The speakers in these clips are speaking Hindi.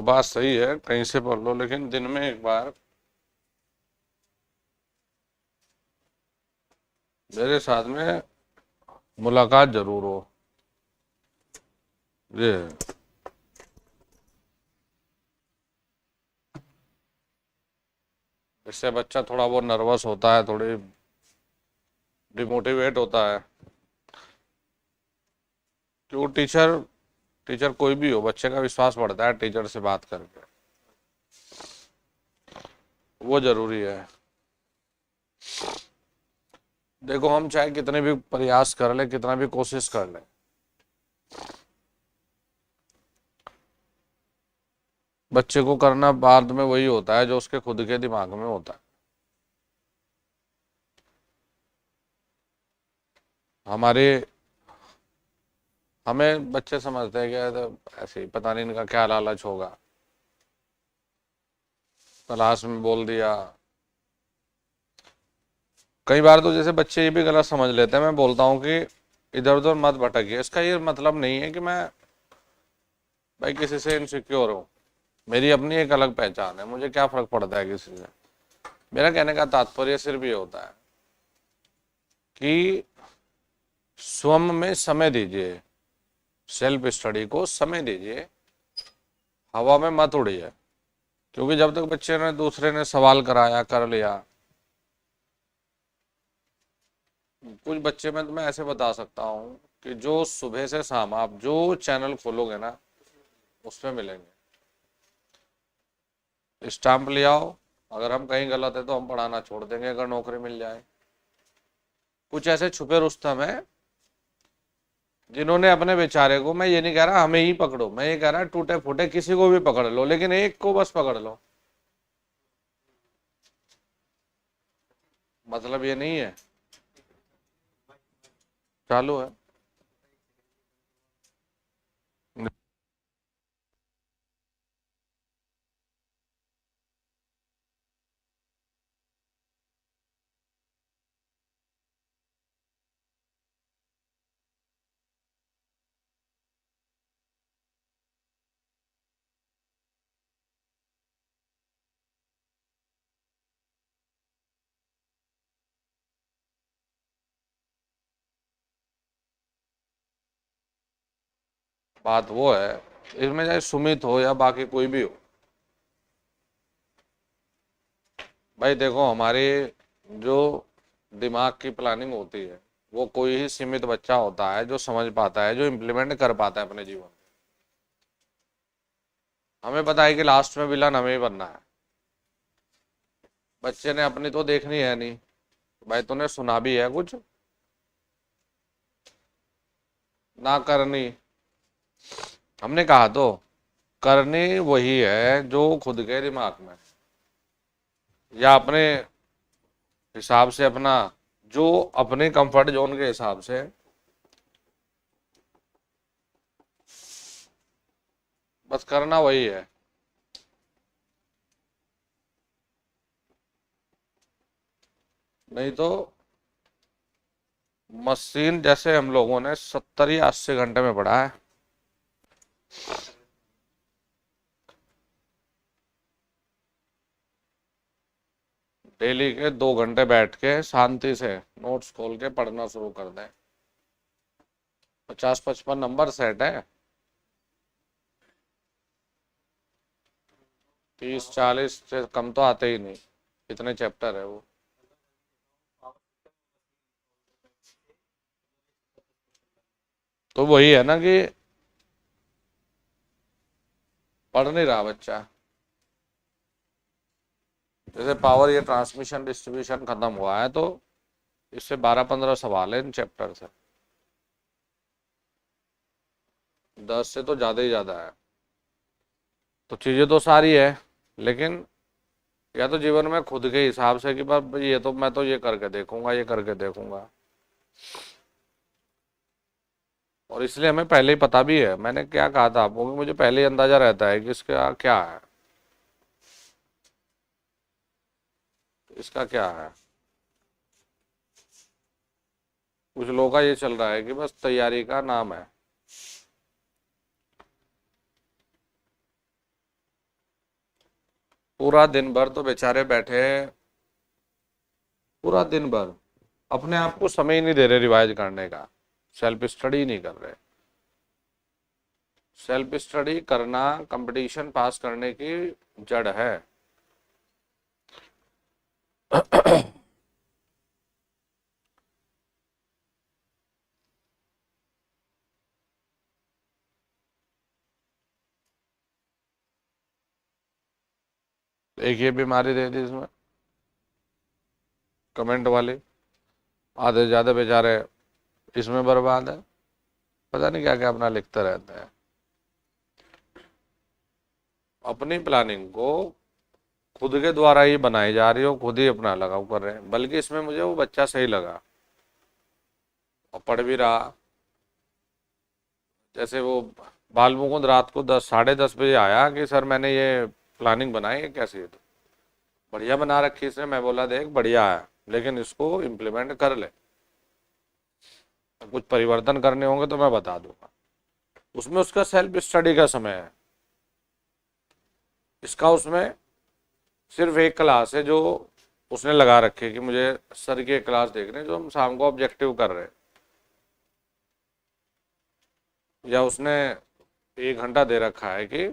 वो बात सही है, कहीं से पढ़ लो, लेकिन दिन में एक बार मेरे साथ में मुलाकात जरूर हो। ये इससे बच्चा थोड़ा बहुत नर्वस होता है, थोड़ी डिमोटिवेट होता है। क्यों टीचर टीचर कोई भी हो, बच्चे का विश्वास बढ़ता है टीचर से बात करके, वो जरूरी है। देखो हम चाहे कितने भी प्रयास कर ले, कितना भी कोशिश कर ले, बच्चे को करना बाद में वही होता है जो उसके खुद के दिमाग में होता है। हमारे हमें बच्चे समझते हैं कि तो ऐसे ही पता नहीं इनका क्या लालच होगा, क्लास में बोल दिया। कई बार तो जैसे बच्चे ये भी गलत समझ लेते हैं, मैं बोलता हूँ कि इधर उधर मत भटकिए। इसका ये मतलब नहीं है कि मैं भाई किसी से इनसिक्योर हूँ। मेरी अपनी एक अलग पहचान है, मुझे क्या फर्क पड़ता है किसी से। मेरा कहने का तात्पर्य सिर्फ ये होता है कि स्वयं में समय दीजिए, सेल्फ स्टडी को समय दीजिए, हवा में मत उड़िए। क्योंकि जब तक बच्चे ने दूसरे ने सवाल कराया कर लिया, कुछ बच्चे में तो मैं ऐसे बता सकता हूँ कि जो सुबह से शाम आप जो चैनल खोलोगे ना उसमें मिलेंगे। स्टाम्प ले आओ, अगर हम कहीं गलत है तो हम पढ़ाना छोड़ देंगे अगर नौकरी मिल जाए। कुछ ऐसे छुपे रुस्तम है जिन्होंने अपने बेचारे को, मैं ये नहीं कह रहा हमें ही पकड़ो, मैं ये कह रहा टूटे फूटे किसी को भी पकड़ लो, लेकिन एक को बस पकड़ लो। मतलब ये नहीं है, चालू है। बात वो है, इसमें चाहे सुमित हो या बाकी कोई भी हो, भाई देखो हमारे जो दिमाग की प्लानिंग होती है वो कोई ही सीमित बच्चा होता है जो समझ पाता है, जो इम्प्लीमेंट कर पाता है अपने जीवन में। हमें पता है कि लास्ट में विलन हमें ही बनना है। बच्चे ने अपनी तो देखनी है नहीं, भाई तूने सुना भी है कुछ ना करनी, हमने कहा तो करनी वही है जो खुद के दिमाग में या अपने हिसाब से, अपना जो अपने कंफर्ट जोन के हिसाब से बस करना वही है। नहीं तो मशीन जैसे हम लोगों ने 70 या 80 घंटे में पढ़ा है, डेली के 2 घंटे बैठ के शांति से नोट्स खोल के पढ़ना शुरू कर दें, 50-55 नंबर सेट है, 30-40 से कम तो आते ही नहीं, इतने चैप्टर है वो। तो वही है ना कि पढ़ नहीं रहा बच्चा। जैसे पावर या ट्रांसमिशन डिस्ट्रीब्यूशन खत्म हुआ है तो इससे 12-15 सवाल है इन चैप्टर से, 10 से तो ज्यादा ही ज्यादा है। तो चीजें तो सारी है, लेकिन या तो जीवन में खुद के हिसाब से कि बस ये तो मैं तो ये करके देखूंगा, ये करके देखूंगा। और इसलिए हमें पहले ही पता भी है, मैंने क्या कहा था आपको कि मुझे पहले ही अंदाजा रहता है कि इसका क्या है, इसका क्या है। कुछ लोगों का ये चल रहा है कि बस तैयारी का नाम है। पूरा दिन भर तो बेचारे बैठे, पूरा दिन भर अपने आप को समय ही नहीं दे रहे रिवाइज करने का, सेल्फ स्टडी नहीं कर रहे। सेल्फ स्टडी करना कंपटीशन पास करने की जड़ है। एक ये बीमारी दे दी इसमें कमेंट वाली, आधे ज्यादा बेचारे इसमें बर्बाद है, पता नहीं क्या क्या अपना लिखते रहते हैं। अपनी प्लानिंग को खुद के द्वारा ही बनाई जा रही हो, खुद ही अपना लगाव कर रहे हैं। बल्कि इसमें मुझे वो बच्चा सही लगा और पढ़ भी रहा। जैसे वो बाल मुकुंद रात को 10 साढ़े 10 बजे आया कि सर मैंने ये प्लानिंग बनाई है, कैसी है? तो बढ़िया बना रखी इसने। मैं बोला देख बढ़िया है, लेकिन इसको इम्प्लीमेंट कर ले, कुछ परिवर्तन करने होंगे तो मैं बता दूंगा। उसमें उसका सेल्फ स्टडी का समय है, इसका उसमें सिर्फ एक क्लास है जो उसने लगा रखी है कि मुझे सर की एक क्लास देखने, जो हम शाम को ऑब्जेक्टिव कर रहे हैं, या उसने 1 घंटा दे रखा है कि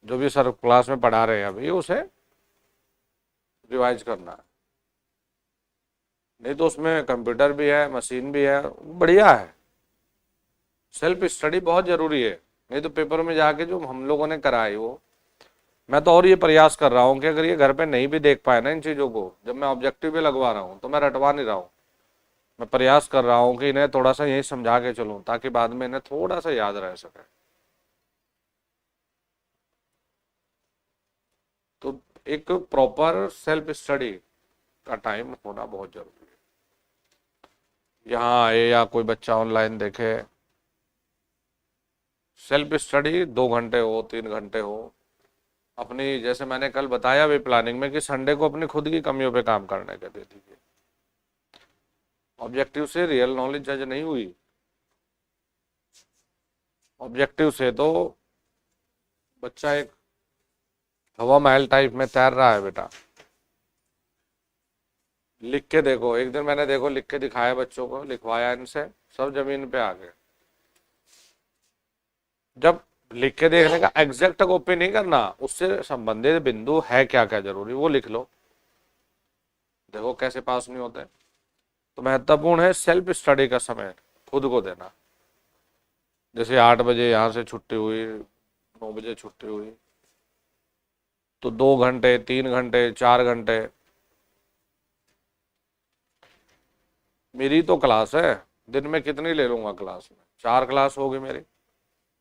जो भी सर क्लास में पढ़ा रहे हैं अभी उसे रिवाइज करना है। नहीं तो उसमें कंप्यूटर भी है, मशीन भी है, बढ़िया है। सेल्फ स्टडी बहुत जरूरी है, नहीं तो पेपर में जाके जो हम लोगों ने कराई वो, मैं तो और ये प्रयास कर रहा हूँ कि अगर ये घर पे नहीं भी देख पाए ना इन चीज़ों को, जब मैं ऑब्जेक्टिव भी लगवा रहा हूँ तो मैं रटवा नहीं रहा हूँ। मैं प्रयास कर रहा हूँ कि इन्हें थोड़ा सा यही समझा के चलूँ ताकि बाद में इन्हें थोड़ा सा याद रह सके। तो एक प्रॉपर सेल्फ स्टडी का टाइम होना बहुत जरूरी है। यहाँ आए या कोई बच्चा ऑनलाइन देखे, सेल्फ स्टडी 2 घंटे हो 3 घंटे हो अपनी, जैसे मैंने कल बताया भी प्लानिंग में कि संडे को अपनी खुद की कमियों पे काम करने के दे दीजिए। ऑब्जेक्टिव से रियल नॉलेज जज नहीं हुई, ऑब्जेक्टिव से तो बच्चा एक हवा महल टाइप में तैर रहा है। बेटा लिख के देखो, एक दिन मैंने देखो लिख के दिखाया बच्चों को, लिखवाया इनसे, सब जमीन पे आ गए। जब लिख के देखने का एग्जैक्ट कॉपी नहीं करना, उससे संबंधित बिंदु है क्या क्या जरूरी वो लिख लो, देखो कैसे पास नहीं होते। तो महत्वपूर्ण है सेल्फ स्टडी का समय खुद को देना। जैसे 8 बजे यहाँ से छुट्टी हुई, 9 बजे छुट्टी हुई, तो 2 घंटे 3 घंटे 4 घंटे मेरी तो क्लास है, दिन में कितनी ले लूंगा क्लास में? 4 क्लास होगी मेरी,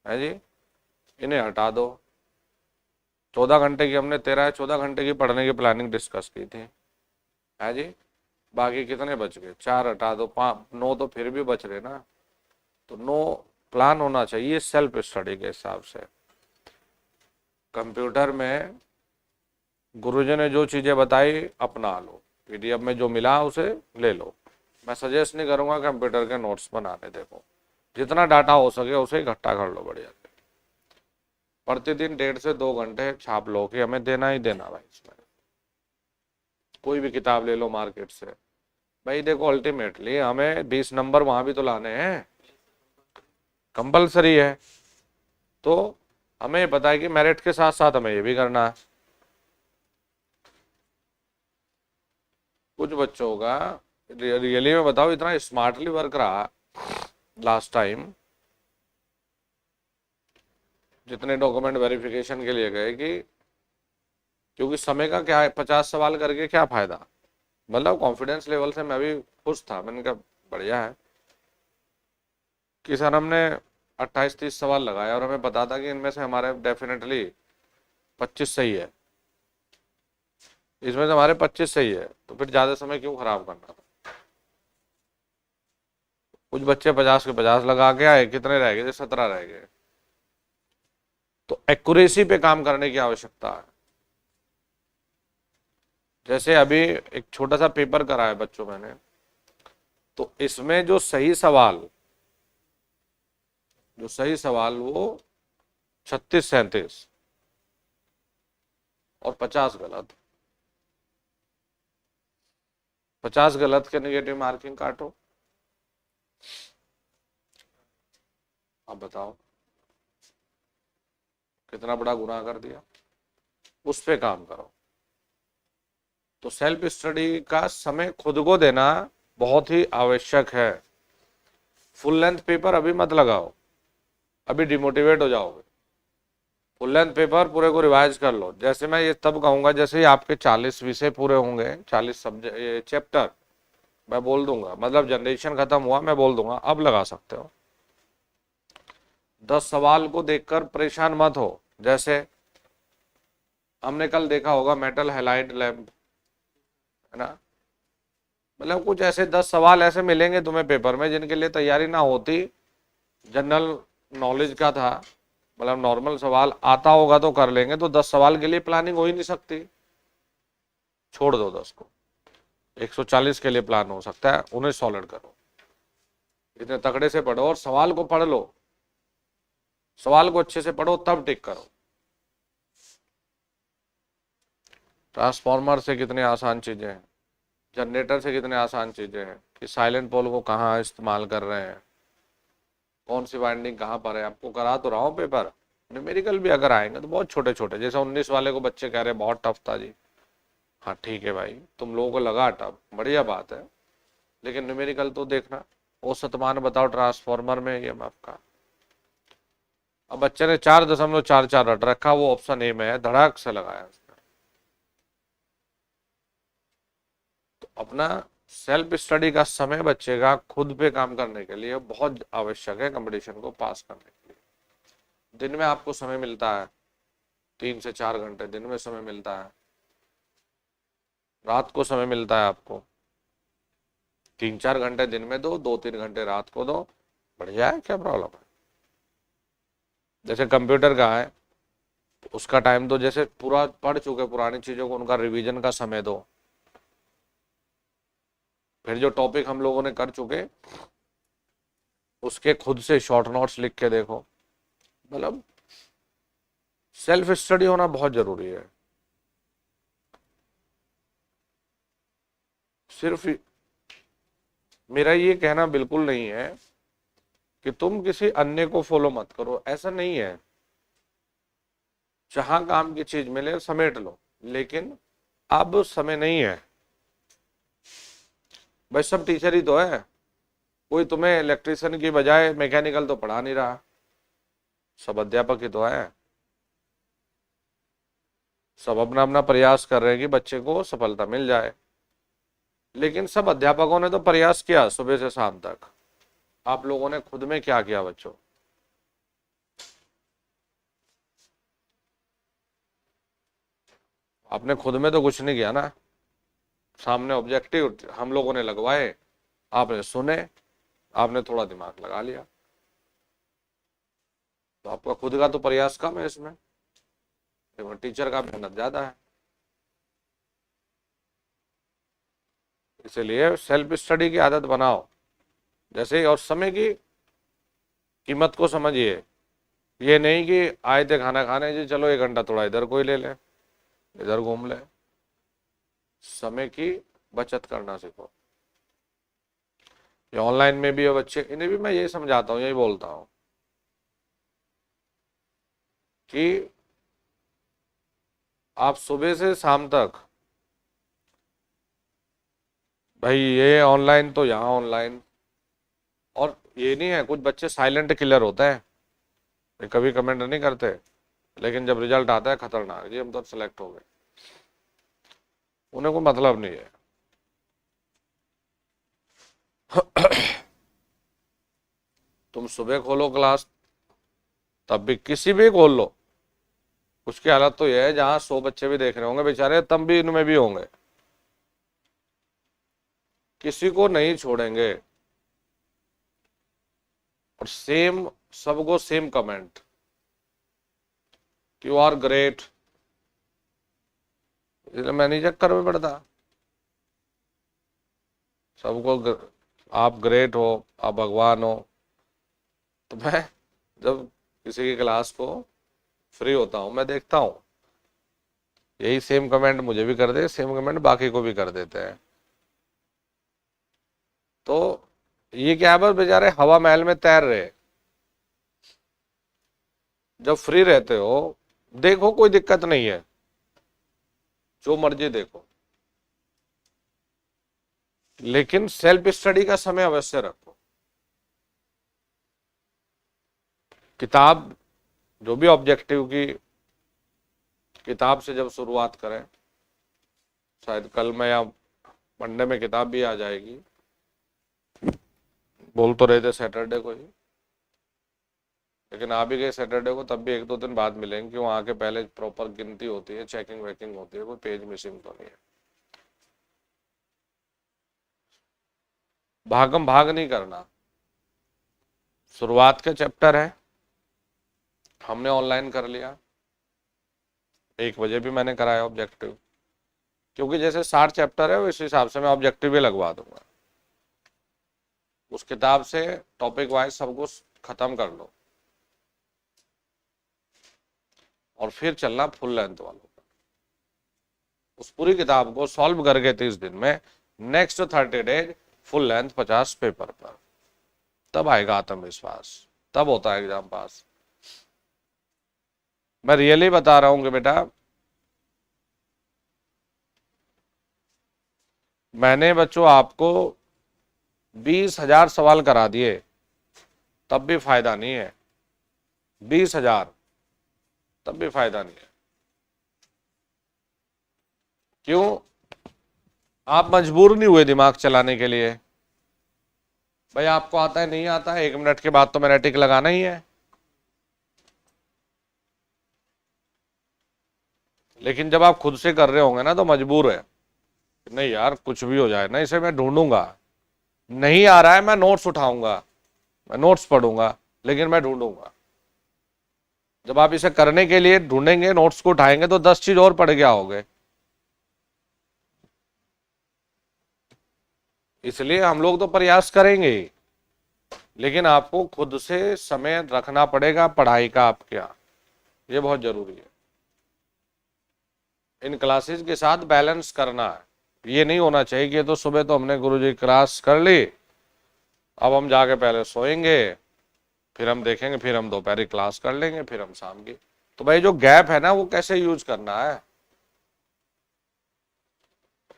है जी। इन्हें हटा दो। 14 घंटे की हमने 14 घंटे की पढ़ने की प्लानिंग डिस्कस की थी, है जी। बाकी कितने बच गए? 4 हटा दो, 9 तो फिर भी बच रहे ना। तो 9 प्लान होना चाहिए सेल्फ स्टडी के हिसाब से। कंप्यूटर में गुरुजी ने जो चीज़ें बताई अपना लो, पीडीएफ में जो मिला उसे ले लो। मैं सजेस्ट नहीं करूँगा कंप्यूटर के नोट्स बनाने, देखो जितना डाटा हो सके उसे इकट्ठा कर लो बढ़िया से। प्रतिदिन 1.5 से 2 घंटे छाप लो कि हमें देना ही देना भाई। इसमें कोई भी किताब ले लो मार्केट से, भाई देखो अल्टीमेटली हमें 20 नंबर वहां भी तो लाने हैं, कंपलसरी है। तो हमें पता है कि मेरिट के साथ साथ हमें ये भी करना है। कुछ बच्चों का रियली में बताओ इतना स्मार्टली वर्क रहा लास्ट टाइम, जितने डॉक्यूमेंट वेरिफिकेशन के लिए गए, कि क्योंकि समय का क्या है, 50 सवाल करके क्या फायदा। मतलब कॉन्फिडेंस लेवल से मैं भी खुश था, मैंने कहा बढ़िया है कि सर हमने 28-30 सवाल लगाया और हमें पता था कि इनमें से हमारे डेफिनेटली 25 सही है, इसमें से हमारे 25 सही है, तो फिर ज़्यादा समय क्यों खराब करना था। कुछ बच्चे 50 के 50 लगा के आए, कितने रह गए? 17 रह गए। तो एक्यूरेसी पे काम करने की आवश्यकता है। जैसे अभी एक छोटा सा पेपर कराया बच्चों मैंने, तो इसमें जो सही सवाल वो 36-37, और 50 गलत। 50 गलत के नेगेटिव मार्किंग काटो। अब बताओ कितना बड़ा गुनाह कर दिया, उस पे काम करो। तो सेल्फ स्टडी का समय खुद को देना बहुत ही आवश्यक है। फुल लेंथ पेपर अभी मत लगाओ, अभी डिमोटिवेट हो जाओगे। फुल लेंथ पेपर पूरे को रिवाइज कर लो। जैसे मैं ये तब कहूंगा जैसे ही आपके 40 विषय पूरे होंगे, 40 सब्जेक्ट चैप्टर मैं बोल दूंगा, मतलब जनरेशन खत्म हुआ मैं बोल दूंगा अब लगा सकते हो। 10 सवाल को देखकर परेशान मत हो। जैसे हमने कल देखा होगा मेटल हैलाइड लैंप, है ना, मतलब कुछ ऐसे 10 सवाल ऐसे मिलेंगे तुम्हें पेपर में जिनके लिए तैयारी ना होती, जनरल नॉलेज का था, मतलब नॉर्मल सवाल आता होगा तो कर लेंगे, तो 10 सवाल के लिए प्लानिंग हो ही नहीं सकती, छोड़ दो 10 को। 140 के लिए प्लान हो सकता है, उन्हें सॉलिड करो, इतने तगड़े से पढ़ो और सवाल को पढ़ लो, सवाल को अच्छे से पढ़ो तब टिक करो। ट्रांसफॉर्मर से कितनी आसान चीजें हैं, जनरेटर से कितने आसान चीजें हैं कि साइलेंट पोल को कहाँ इस्तेमाल कर रहे हैं, कौन सी वाइंडिंग कहाँ पर है, आपको करा तो रहा हूँ पेपर। न्यूमेरिकल भी अगर आएंगे तो बहुत छोटे छोटे, जैसे 19 वाले को बच्चे कह रहे हैं बहुत टफ था जी। हाँ ठीक है भाई, तुम लोगों को लगा टफ, बढ़िया बात है, लेकिन न्यूमेरिकल तो देखना। वो शतमान बताओ ट्रांसफॉर्मर में ये आपका। अब बच्चे ने 4.44 रट रखा, वो ऑप्शन ए में है, धड़ाक से लगाया उसने। तो अपना सेल्फ स्टडी का समय बच्चे का खुद पे काम करने के लिए बहुत आवश्यक है कंपटीशन को पास करने के लिए। दिन में आपको समय मिलता है 3 से 4 घंटे, दिन में समय मिलता है, रात को समय मिलता है आपको, 3-4 घंटे दिन में दो, 2-3 घंटे रात को दो, बढ़िया है, क्या प्रॉब्लम है। जैसे कंप्यूटर का है, उसका टाइम तो जैसे पूरा पढ़ चुके पुरानी चीजों को, उनका रिवीजन का समय दो। फिर जो टॉपिक हम लोगों ने कर चुके उसके खुद से शॉर्ट नोट्स लिख के देखो। मतलब सेल्फ स्टडी होना बहुत जरूरी है। सिर्फ मेरा ये कहना बिल्कुल नहीं है कि तुम किसी अन्य को फॉलो मत करो, ऐसा नहीं है। जहां काम की चीज मिले समेट लो, लेकिन अब समय नहीं है भाई। सब टीचर ही तो है, कोई तुम्हें इलेक्ट्रिशियन की बजाय मैकेनिकल तो पढ़ा नहीं रहा, सब अध्यापक ही तो है। सब अपना अपना प्रयास कर रहे हैं कि बच्चे को सफलता मिल जाए, लेकिन सब अध्यापकों ने तो प्रयास किया सुबह से शाम तक। आप लोगों ने खुद में क्या किया बच्चों? आपने खुद में तो कुछ नहीं किया ना। सामने ऑब्जेक्टिव हम लोगों ने लगवाए, आपने सुने, आपने थोड़ा दिमाग लगा लिया, तो आपका खुद का तो प्रयास कम है इसमें, लेकिन टीचर का मेहनत ज्यादा है। इसलिए सेल्फ स्टडी की आदत बनाओ जैसे, और समय की कीमत को समझिए। ये नहीं कि आए थे खाना खाने जी, चलो 1 घंटा थोड़ा इधर कोई ले ले, इधर घूम ले। समय की बचत करना सीखो। ये ऑनलाइन में भी है बच्चे, इन्हें भी मैं यही समझाता हूँ, यही बोलता हूँ कि आप सुबह से शाम तक, भाई ये ऑनलाइन तो यहाँ ऑनलाइन। और ये नहीं है, कुछ बच्चे साइलेंट किलर होते हैं, ये कभी कमेंट नहीं करते, लेकिन जब रिजल्ट आता है खतरनाक, जी हम तो सेलेक्ट हो गए, उन्हें कोई मतलब नहीं है। तुम सुबह खोलो क्लास, तब भी किसी भी खोल लो, उसकी हालत तो यह है जहां 100 बच्चे भी देख रहे होंगे बेचारे, तब भी इनमें भी होंगे, किसी को नहीं छोड़ेंगे। और सेम, सबको same comment, you are great, इसलिए मैं नहीं चक्कर में पड़ता। सबको आप ग्रेट हो, आप भगवान हो। तो मैं जब किसी की क्लास को फ्री होता हूँ, मैं देखता हूँ यही सेम कमेंट मुझे भी कर दे, सेम कमेंट बाकी को भी कर देते हैं। तो ये क्या है, बस बेचारे हवा महल में तैर रहे। जब फ्री रहते हो देखो, कोई दिक्कत नहीं है, जो मर्जी देखो, लेकिन सेल्फ स्टडी का समय अवश्य रखो। किताब, जो भी ऑब्जेक्टिव की किताब से जब शुरुआत करें, शायद कल में या मंडे में किताब भी आ जाएगी, बोल तो रहे थे सैटरडे को ही, लेकिन आ भी गए सैटरडे को, तब भी 1-2 दिन बाद मिलेंगे, क्यों वहां के पहले प्रॉपर गिनती होती है, चेकिंग वेकिंग होती है, कोई पेज मिसिंग तो नहीं है। भागम भाग नहीं करना। शुरुआत के चैप्टर है, हमने ऑनलाइन कर लिया, 1 बजे भी मैंने कराया ऑब्जेक्टिव, क्योंकि जैसे 60 चैप्टर है उस हिसाब से मैं ऑब्जेक्टिव भी लगवा दूंगा। उस किताब से टॉपिक वाइज सब कुछ खत्म कर लो और फिर चलना फुल लेंथ वालों का। उस पूरी किताब को सॉल्व करके 30 दिन में, next 30 days full length 50 paper पर, तब आएगा आत्मविश्वास, तब होता है एग्जाम पास। मैं रियली बता रहा हूं कि बेटा, मैंने बच्चों आपको 20,000 सवाल करा दिए, तब भी फायदा नहीं है। 20,000 तब भी फायदा नहीं है। क्यों? आप मजबूर नहीं हुए दिमाग चलाने के लिए। भाई आपको आता है नहीं आता है, 1 मिनट के बाद तो मैंने टिक लगाना ही है। लेकिन जब आप खुद से कर रहे होंगे ना तो मजबूर है, नहीं यार कुछ भी हो जाए ना, इसे मैं ढूंढूंगा, नहीं आ रहा है मैं नोट्स उठाऊंगा, मैं नोट्स पढ़ूंगा, लेकिन मैं ढूंढूंगा। जब आप इसे करने के लिए ढूंढेंगे, नोट्स को उठाएंगे, तो 10 चीज और पढ़ के आओगे। इसलिए हम लोग तो प्रयास करेंगे, लेकिन आपको खुद से समय रखना पड़ेगा पढ़ाई का आपके यहाँ, ये बहुत जरूरी है। इन क्लासेस के साथ बैलेंस करना है। ये नहीं होना चाहिए कि तो सुबह तो हमने गुरुजी क्लास कर ली, अब हम जाके पहले सोएंगे, फिर हम देखेंगे, फिर हम दोपहर क्लास कर लेंगे, फिर हम शाम की। तो भाई जो गैप है ना, वो कैसे यूज करना है।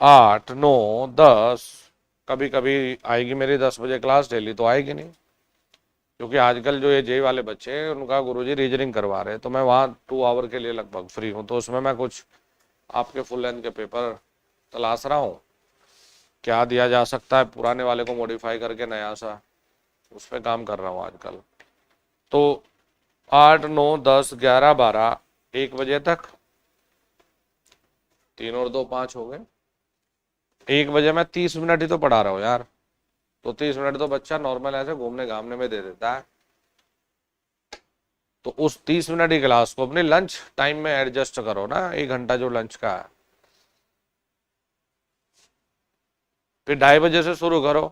8, 9, 10, कभी कभी आएगी मेरी 10 बजे क्लास, डेली तो आएगी नहीं, क्योंकि आजकल जो ये जेई वाले बच्चे हैं उनका गुरुजी रीजनिंग करवा रहे हैं, तो मैं वहाँ 2 आवर के लिए लगभग फ्री हूँ, तो उसमें मैं कुछ आपके फुल लेंथ के पेपर तलाश रहा हूँ, क्या दिया जा सकता है, पुराने वाले को मॉडिफाई करके नया सा, उस पर काम कर रहा हूँ आजकल। तो 8, 9, 10, 11, 12, 1 बजे तक, 3 और 2 5 हो गए। 1 बजे मैं 30 मिनट ही तो पढ़ा रहा हूँ यार, तो 30 मिनट तो बच्चा नॉर्मल ऐसे घूमने घामने में दे देता है। तो उस 30 मिनट की क्लास को अपने लंच टाइम में एडजस्ट करो ना, 1 घंटा जो लंच का है, फिर 2:30 बजे से शुरू करो,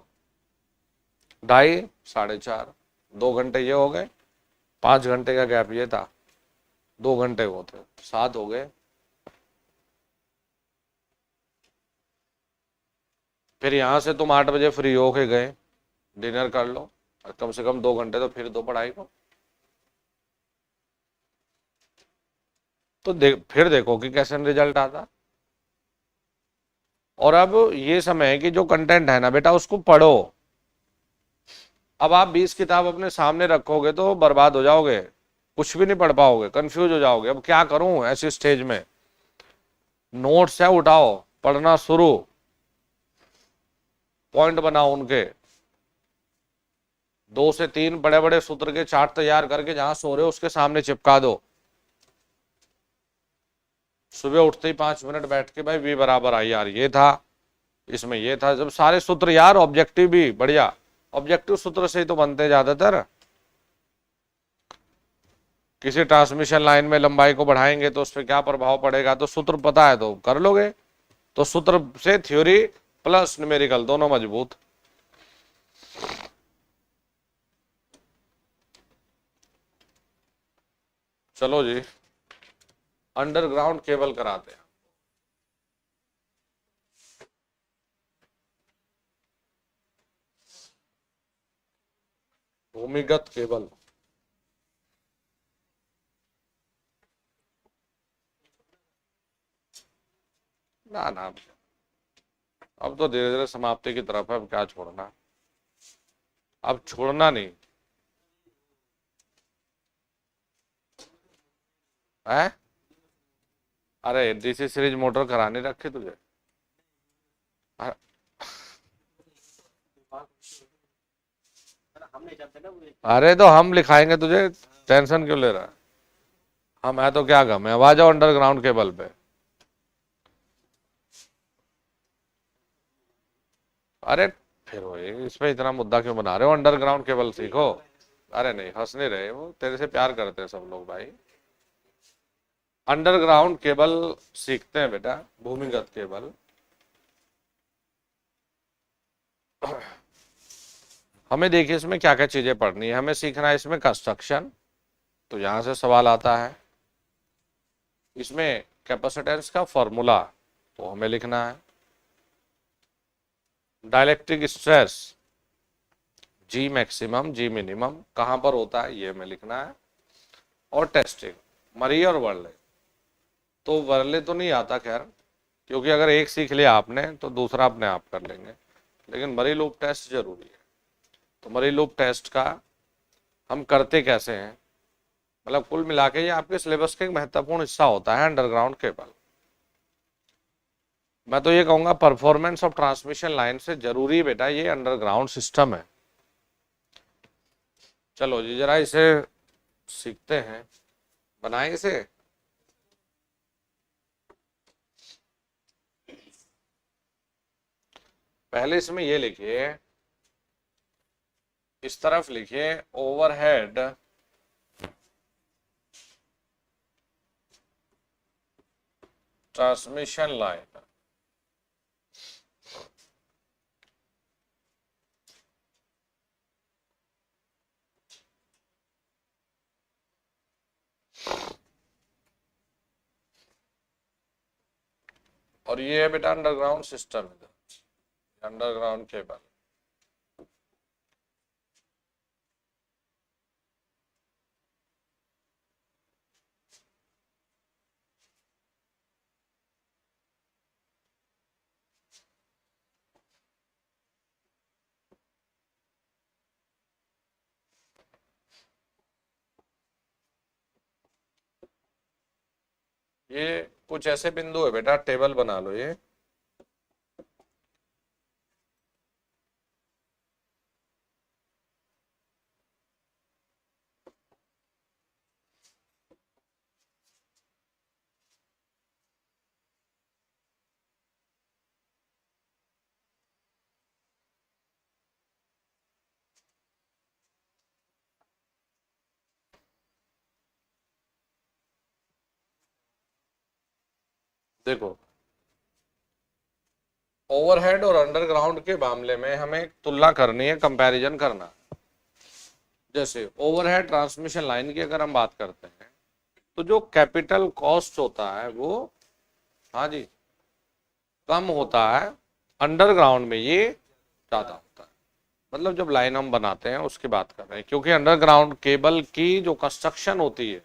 2:30, 4:30, 2 घंटे ये हो गए, 5 घंटे का गैप ये था, 2 घंटे वो थे, 7 हो गए। फिर यहां से तुम 8 बजे फ्री होके गए, डिनर कर लो, कम से कम 2 घंटे तो फिर दो पढ़ाई को। तो फिर देखो कि कैसे रिजल्ट आता। और अब ये समय है कि जो कंटेंट है ना बेटा, उसको पढ़ो। अब आप 20 किताब अपने सामने रखोगे तो बर्बाद हो जाओगे, कुछ भी नहीं पढ़ पाओगे, कंफ्यूज हो जाओगे, अब क्या करूं ऐसी स्टेज में। नोट्स है उठाओ, पढ़ना शुरू, पॉइंट बनाओ उनके, 2 से 3 बड़े बड़े सूत्र के चार्ट तैयार करके जहां सो रहे हो उसके सामने चिपका दो। सुबह उठते ही 5 मिनट बैठ के, भाई V बराबर आई यार, ये था, इसमें ये था, जब सारे सूत्र यार, ऑब्जेक्टिव भी बढ़िया, ऑब्जेक्टिव सूत्र से ही तो बनते ज्यादातर। किसी ट्रांसमिशन लाइन में लंबाई को बढ़ाएंगे तो उस पर क्या प्रभाव पड़ेगा, तो सूत्र पता है तो कर लोगे। तो सूत्र से थ्योरी प्लस न्यूमेरिकल दोनों मजबूत। चलो जी, अंडरग्राउंड केबल कराते हैं। भूमिगत केबल। ना ना, अब तो धीरे धीरे समाप्ति की तरफ है, अब क्या छोड़ना, अब छोड़ना नहीं है। अरे डीसी सीरीज मोटर करानी रखी तुझे? अ- अरे तो हम लिखाएंगे तुझे, टेंशन क्यों ले रहा है? हम है तो क्या गम है, अब आ जाओ अंडरग्राउंड केबल पे। अरे फिर वही, इसमें इतना मुद्दा क्यों बना रहे हो, अंडरग्राउंड केबल सीखो। अरे नहीं, हंस नहीं रहे, वो तेरे से प्यार करते हैं सब लोग भाई। अंडरग्राउंड केबल सीखते हैं बेटा, भूमिगत केबल। हमें देखिए इसमें क्या क्या चीजें पढ़नी है, हमें सीखना है इसमें कंस्ट्रक्शन, तो यहां से सवाल आता है। इसमें कैपेसिटेंस का फॉर्मूला तो हमें लिखना है। डाइलेक्ट्रिक स्ट्रेस, जी मैक्सिमम जी मिनिमम कहां पर होता है ये हमें लिखना है। और टेस्टिंग, मरी और वर्ले, तो वर्ले तो नहीं आता खैर, क्योंकि अगर एक सीख लिया आपने तो दूसरा अपने आप कर लेंगे, लेकिन मरी लूप टेस्ट जरूरी है। तो मरी लूप टेस्ट का हम करते कैसे हैं, मतलब कुल मिला के ये आपके सिलेबस का एक महत्वपूर्ण हिस्सा होता है अंडरग्राउंड केबल। मैं तो ये कहूंगा परफॉर्मेंस ऑफ ट्रांसमिशन लाइन से जरूरी बेटा ये अंडरग्राउंड सिस्टम है। चलो जी जरा इसे सीखते हैं, बनाएं इसे। पहले इसमें ये लिखिए, इस तरफ लिखिए ओवरहेड ट्रांसमिशन लाइन। और ये है बेटा अंडरग्राउंड सिस्टम, अंडरग्राउंड केबल। ये कुछ ऐसे बिंदु है बेटा, टेबल बना लो ये। देखो, ओवरहेड और अंडरग्राउंड के मामले में हमें तुलना करनी है, कंपैरिजन करना। जैसे ओवरहेड ट्रांसमिशन लाइन की अगर हम बात करते हैं, तो जो कैपिटल कॉस्ट होता है वो, हाँ जी, कम होता है, अंडरग्राउंड में ये ज्यादा होता है। मतलब जब लाइन हम बनाते हैं उसकी बात कर रहे हैं, क्योंकि अंडरग्राउंड केबल की जो कंस्ट्रक्शन होती है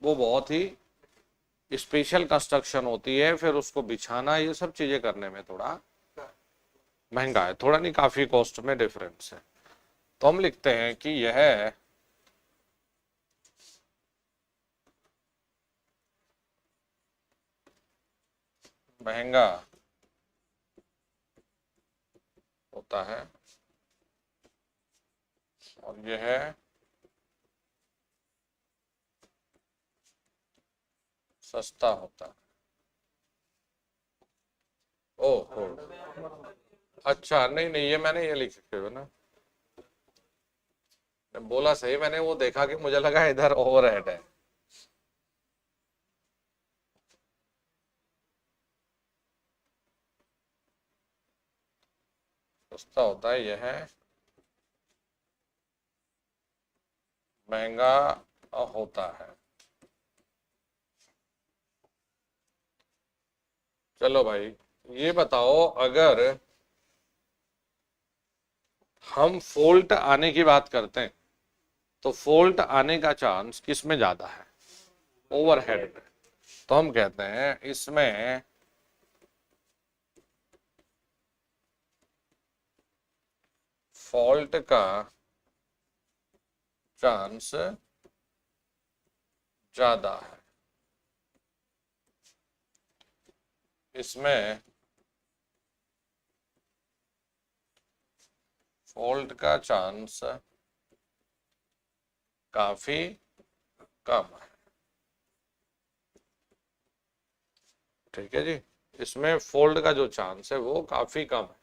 वो बहुत ही स्पेशल कंस्ट्रक्शन होती है, फिर उसको बिछाना ये सब चीजें करने में थोड़ा महंगा है, थोड़ा नहीं काफी कॉस्ट में डिफरेंस है। तो हम लिखते हैं कि यह महंगा होता है और यह सस्ता होता है। ओहो, अच्छा नहीं नहीं, ये मैंने ये लिख के ना, बोला सही मैंने, वो देखा कि मुझे लगा इधर ओवरहेड है। सस्ता होता है, यह महंगा होता है। चलो भाई, ये बताओ अगर हम फॉल्ट आने की बात करते हैं तो फॉल्ट आने का चांस किस में ज्यादा है? ओवरहेड में। तो हम कहते हैं इसमें फॉल्ट का चांस ज्यादा है। इसमें फॉल्ट का चांस काफी कम है। ठीक है जी, इसमें फॉल्ट का जो चांस है वो काफी कम है।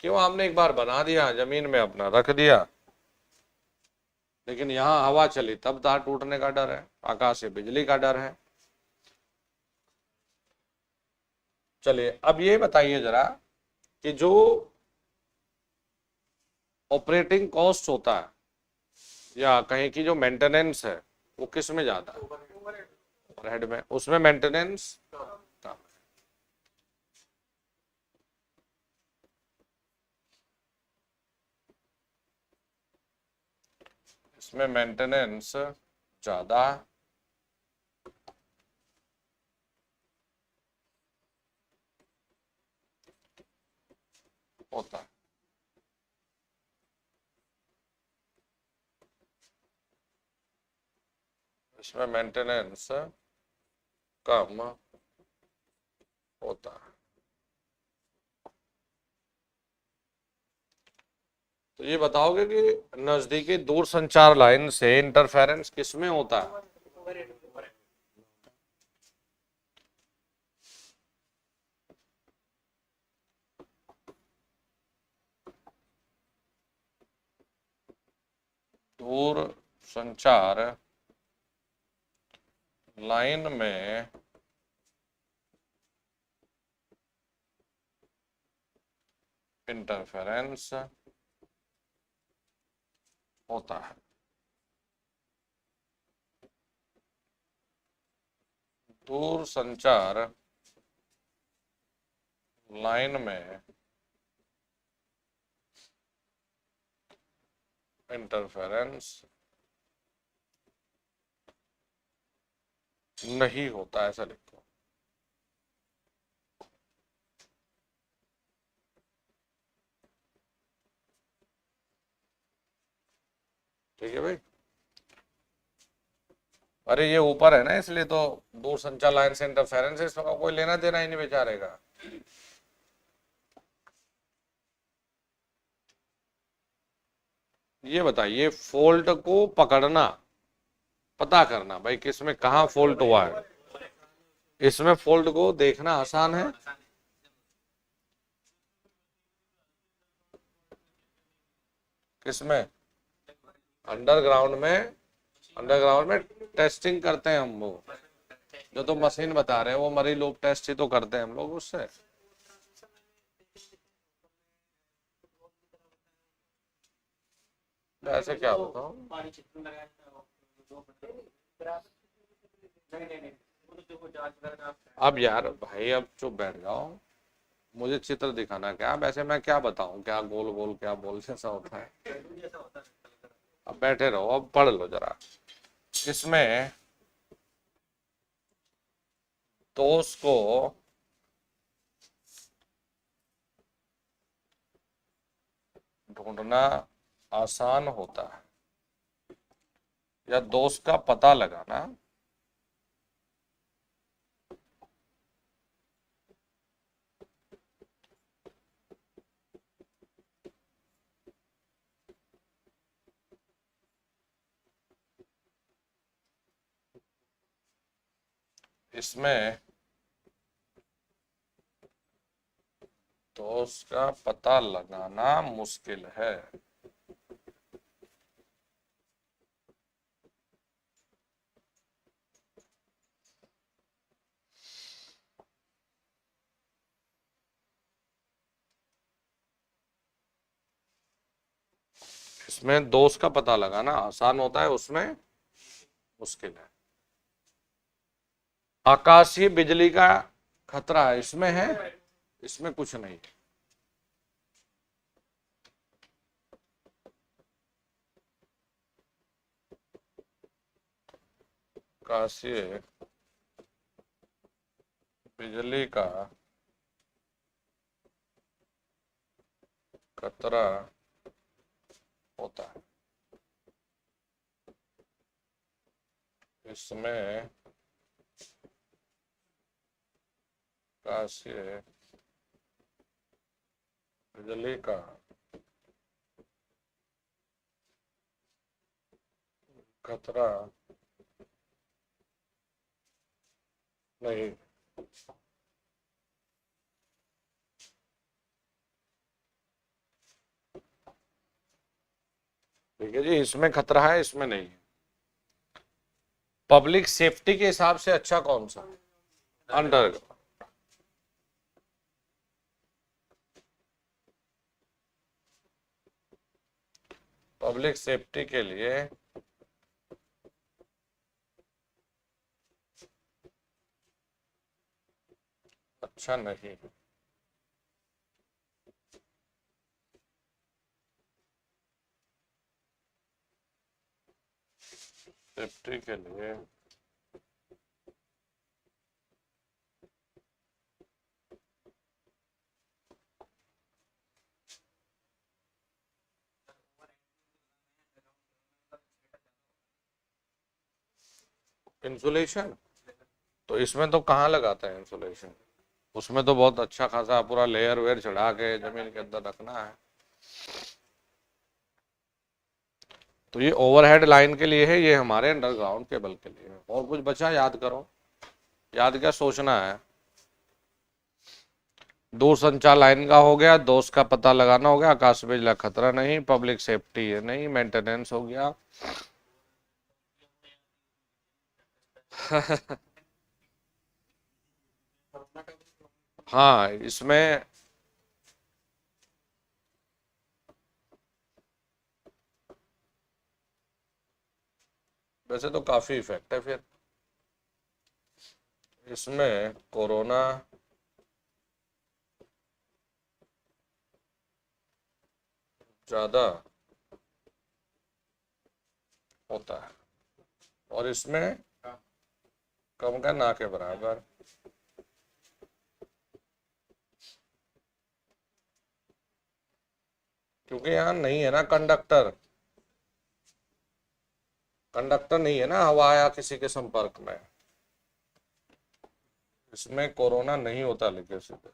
क्यों? हमने एक बार बना दिया, जमीन में अपना रख दिया, लेकिन यहां हवा चली तब तार टूटने का डर है, आकाश से बिजली का डर है। चलिए अब ये बताइए जरा कि जो ऑपरेटिंग कॉस्ट होता है या कहीं की जो मेंटेनेंस है वो किस में ज्यादा है? ओवरहेड में। उसमें मेंटेनेंस कम है। इसमें मेंटेनेंस ज्यादा होता है। इसमें मेंटेनेंस कम होता है। तो ये बताओगे कि नजदीकी दूर संचार लाइन से इंटरफेरेंस किसमें होता है? दूर संचार लाइन में इंटरफेरेंस होता है। दूर संचार लाइन में इंटरफेरेंस नहीं होता, ऐसा लिखो। ठीक है भाई। अरे ये ऊपर है ना, इसलिए तो दूर संचार लाइन से इंटरफेरेंस, इसका कोई लेना देना ही नहीं बेचारे का। ये बताइए, फॉल्ट को पकड़ना, पता करना भाई किसमें कहाँ फॉल्ट हुआ है, इसमें फॉल्ट को देखना आसान है। किसमें? अंडरग्राउंड में टेस्टिंग करते हैं हम। वो जो तो मशीन बता रहे हैं वो मरी लोग टेस्ट ही तो करते हैं हम लोग उससे। ऐसे क्या बताओ? अब यार भाई अब चुप बैठ जाओ, मुझे चित्र दिखाना क्या, वैसे मैं क्या बताऊं, क्या गोल गोल क्या बोल जैसा होता है। अब बैठे रहो, अब पढ़ लो जरा। इसमें दोष को ढूंढना आसान होता है, या दोष का पता लगाना इसमें दोष का पता लगाना मुश्किल है। इसमें दोष का पता लगाना आसान होता है, उसमें मुश्किल है। आकाशीय बिजली का खतरा इसमें है, इसमें कुछ नहीं है। आकाशीय बिजली का खतरा होता है। इसमें आकाशीय बिजली का खतरा नहीं। ठीक है जी, इसमें खतरा है, इसमें नहीं है। पब्लिक सेफ्टी के हिसाब से अच्छा कौन सा? अंडर। पब्लिक सेफ्टी के लिए अच्छा नहीं। सेफ्टी के लिए इंसुलेशन, तो इसमें तो कहाँ लगाते हैं इंसुलेशन? उसमें तो बहुत अच्छा खासा पूरा लेयर वेयर चढ़ा के जमीन के अंदर रखना है। तो ये ओवरहेड लाइन के लिए है, ये हमारे अंडरग्राउंड केबल के लिए है। और कुछ बचा याद करो? याद क्या सोचना है? दूर संचार लाइन का हो गया, दोष का पता लगाना हो गया, आकाश बिजली खतरा नहीं, पब्लिक सेफ्टी है नहीं, मेंटेनेंस हो गया। हाँ, इसमें वैसे तो काफी इफेक्ट है फिर। इसमें कोरोना ज्यादा होता है और इसमें कम का ना के बराबर। क्योंकि यहाँ नहीं है ना कंडक्टर, कंडक्टर नहीं है ना हवा या किसी के संपर्क में। इसमें कोरोना नहीं होता लेकिन सीधे।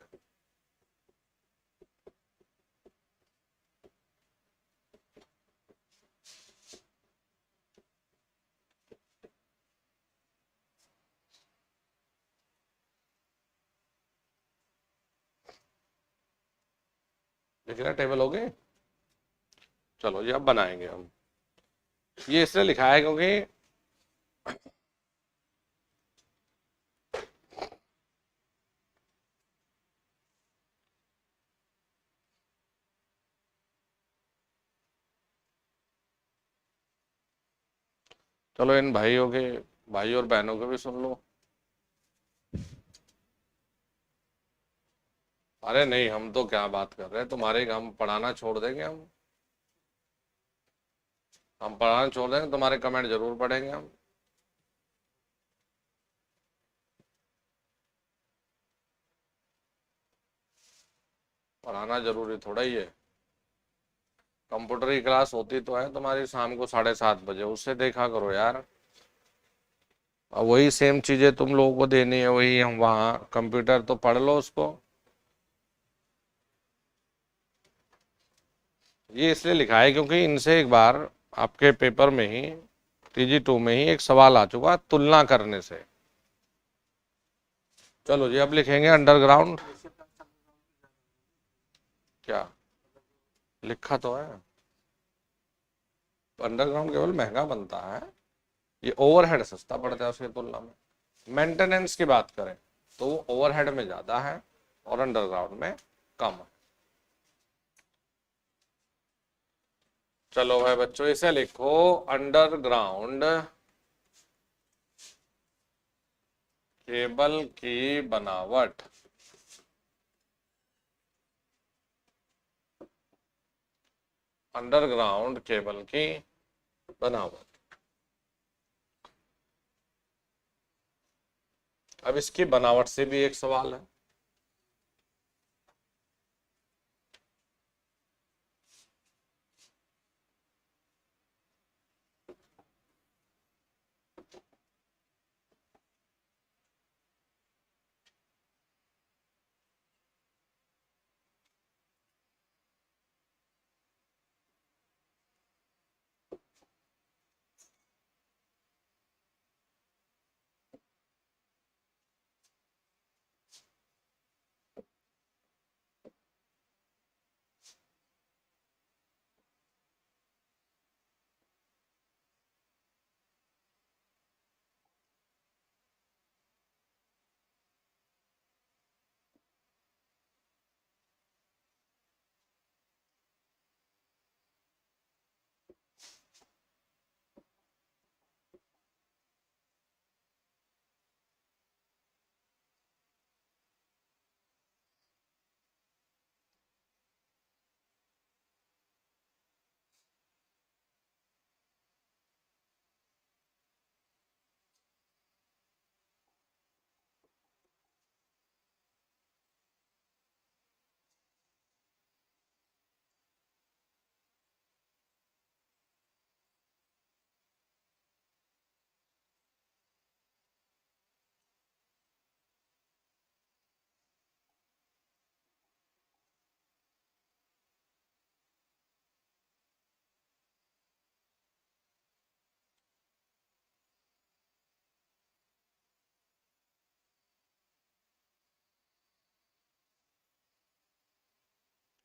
लिख रहे टेबल हो गए? चलो ये अब बनाएंगे हम। ये इसलिए लिखा है क्योंकि चलो इन भाइयों के, भाई और बहनों के भी सुन लो। अरे नहीं, हम तो क्या बात कर रहे हैं, तुम्हारे हम पढ़ाना छोड़ देंगे हम पढ़ाना छोड़ देंगे, तुम्हारे कमेंट जरूर पढ़ेंगे हम। पढ़ाना जरूरी थोड़ा ही है। कंप्यूटर की क्लास होती तो है तुम्हारी शाम को 7:30 बजे, उससे देखा करो यार। अब वही सेम चीजें तुम लोगों को देनी है, वही हम वहाँ कंप्यूटर तो पढ़ लो उसको। ये इसलिए लिखा है क्योंकि इनसे एक बार आपके पेपर में ही TG2 में ही एक सवाल आ चुका तुलना करने से। चलो जी अब लिखेंगे अंडरग्राउंड। क्या लिखा तो है? अंडरग्राउंड केवल महंगा बनता है, ये ओवरहेड सस्ता पड़ता है उसकी तुलना में। मेंटेनेंस की बात करें तो वो ओवरहेड में ज्यादा है और अंडरग्राउंड में कम है। चलो भाई बच्चों इसे लिखो, अंडरग्राउंड केबल की बनावट अंडरग्राउंड केबल की बनावट अब इसकी बनावट से भी एक सवाल है।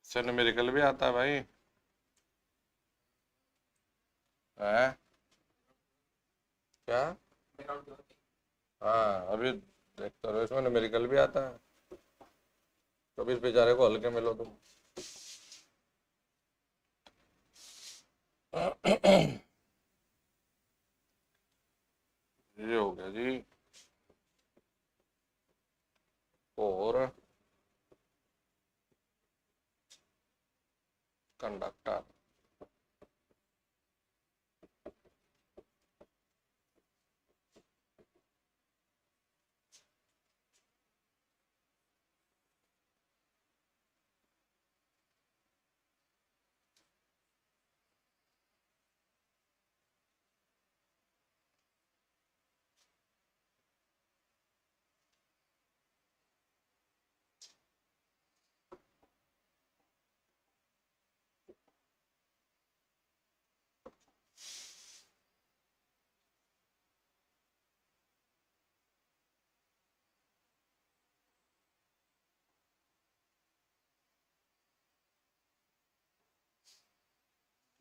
इससे न्यूमेरिकल भी आता है भाई। है क्या? हाँ अभी देखते रहो, इसमें न्यूमेरिकल भी आता है। कभी इस बेचारे को हल्के मिलो तुम। ये हो गया जी। और कंडक्टर।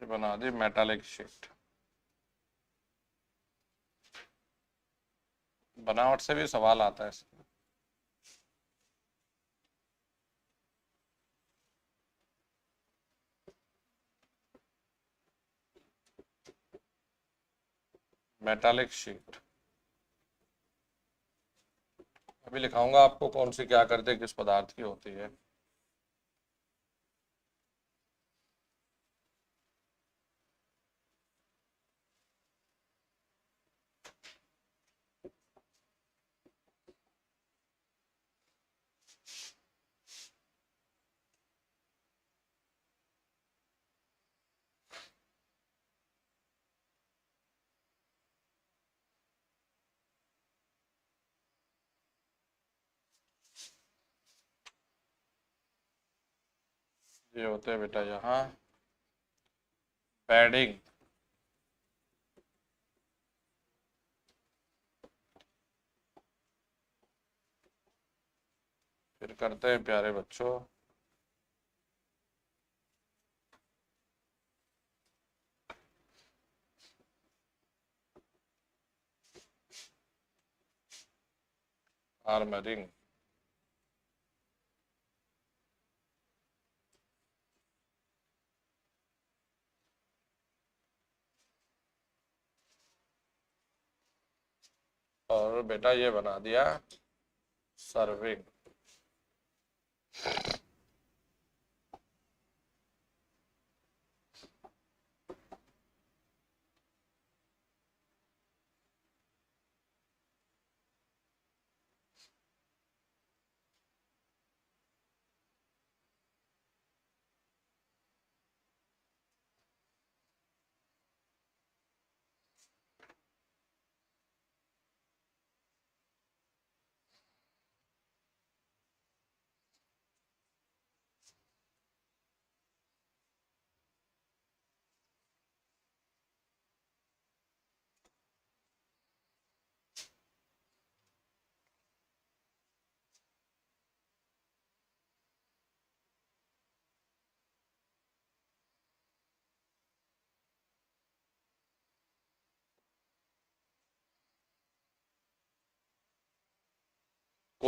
ये बना दी मेटालिक शीट। बनावट से भी सवाल आता है इसका। मेटालिक शीट अभी लिखाऊंगा आपको कौन सी क्या करते किस पदार्थ की होती है। ये होते हैं बेटा यहाँ पैडिंग। फिर करते हैं प्यारे बच्चों आर्मरिंग। और बेटा ये बना दिया सर्विंग।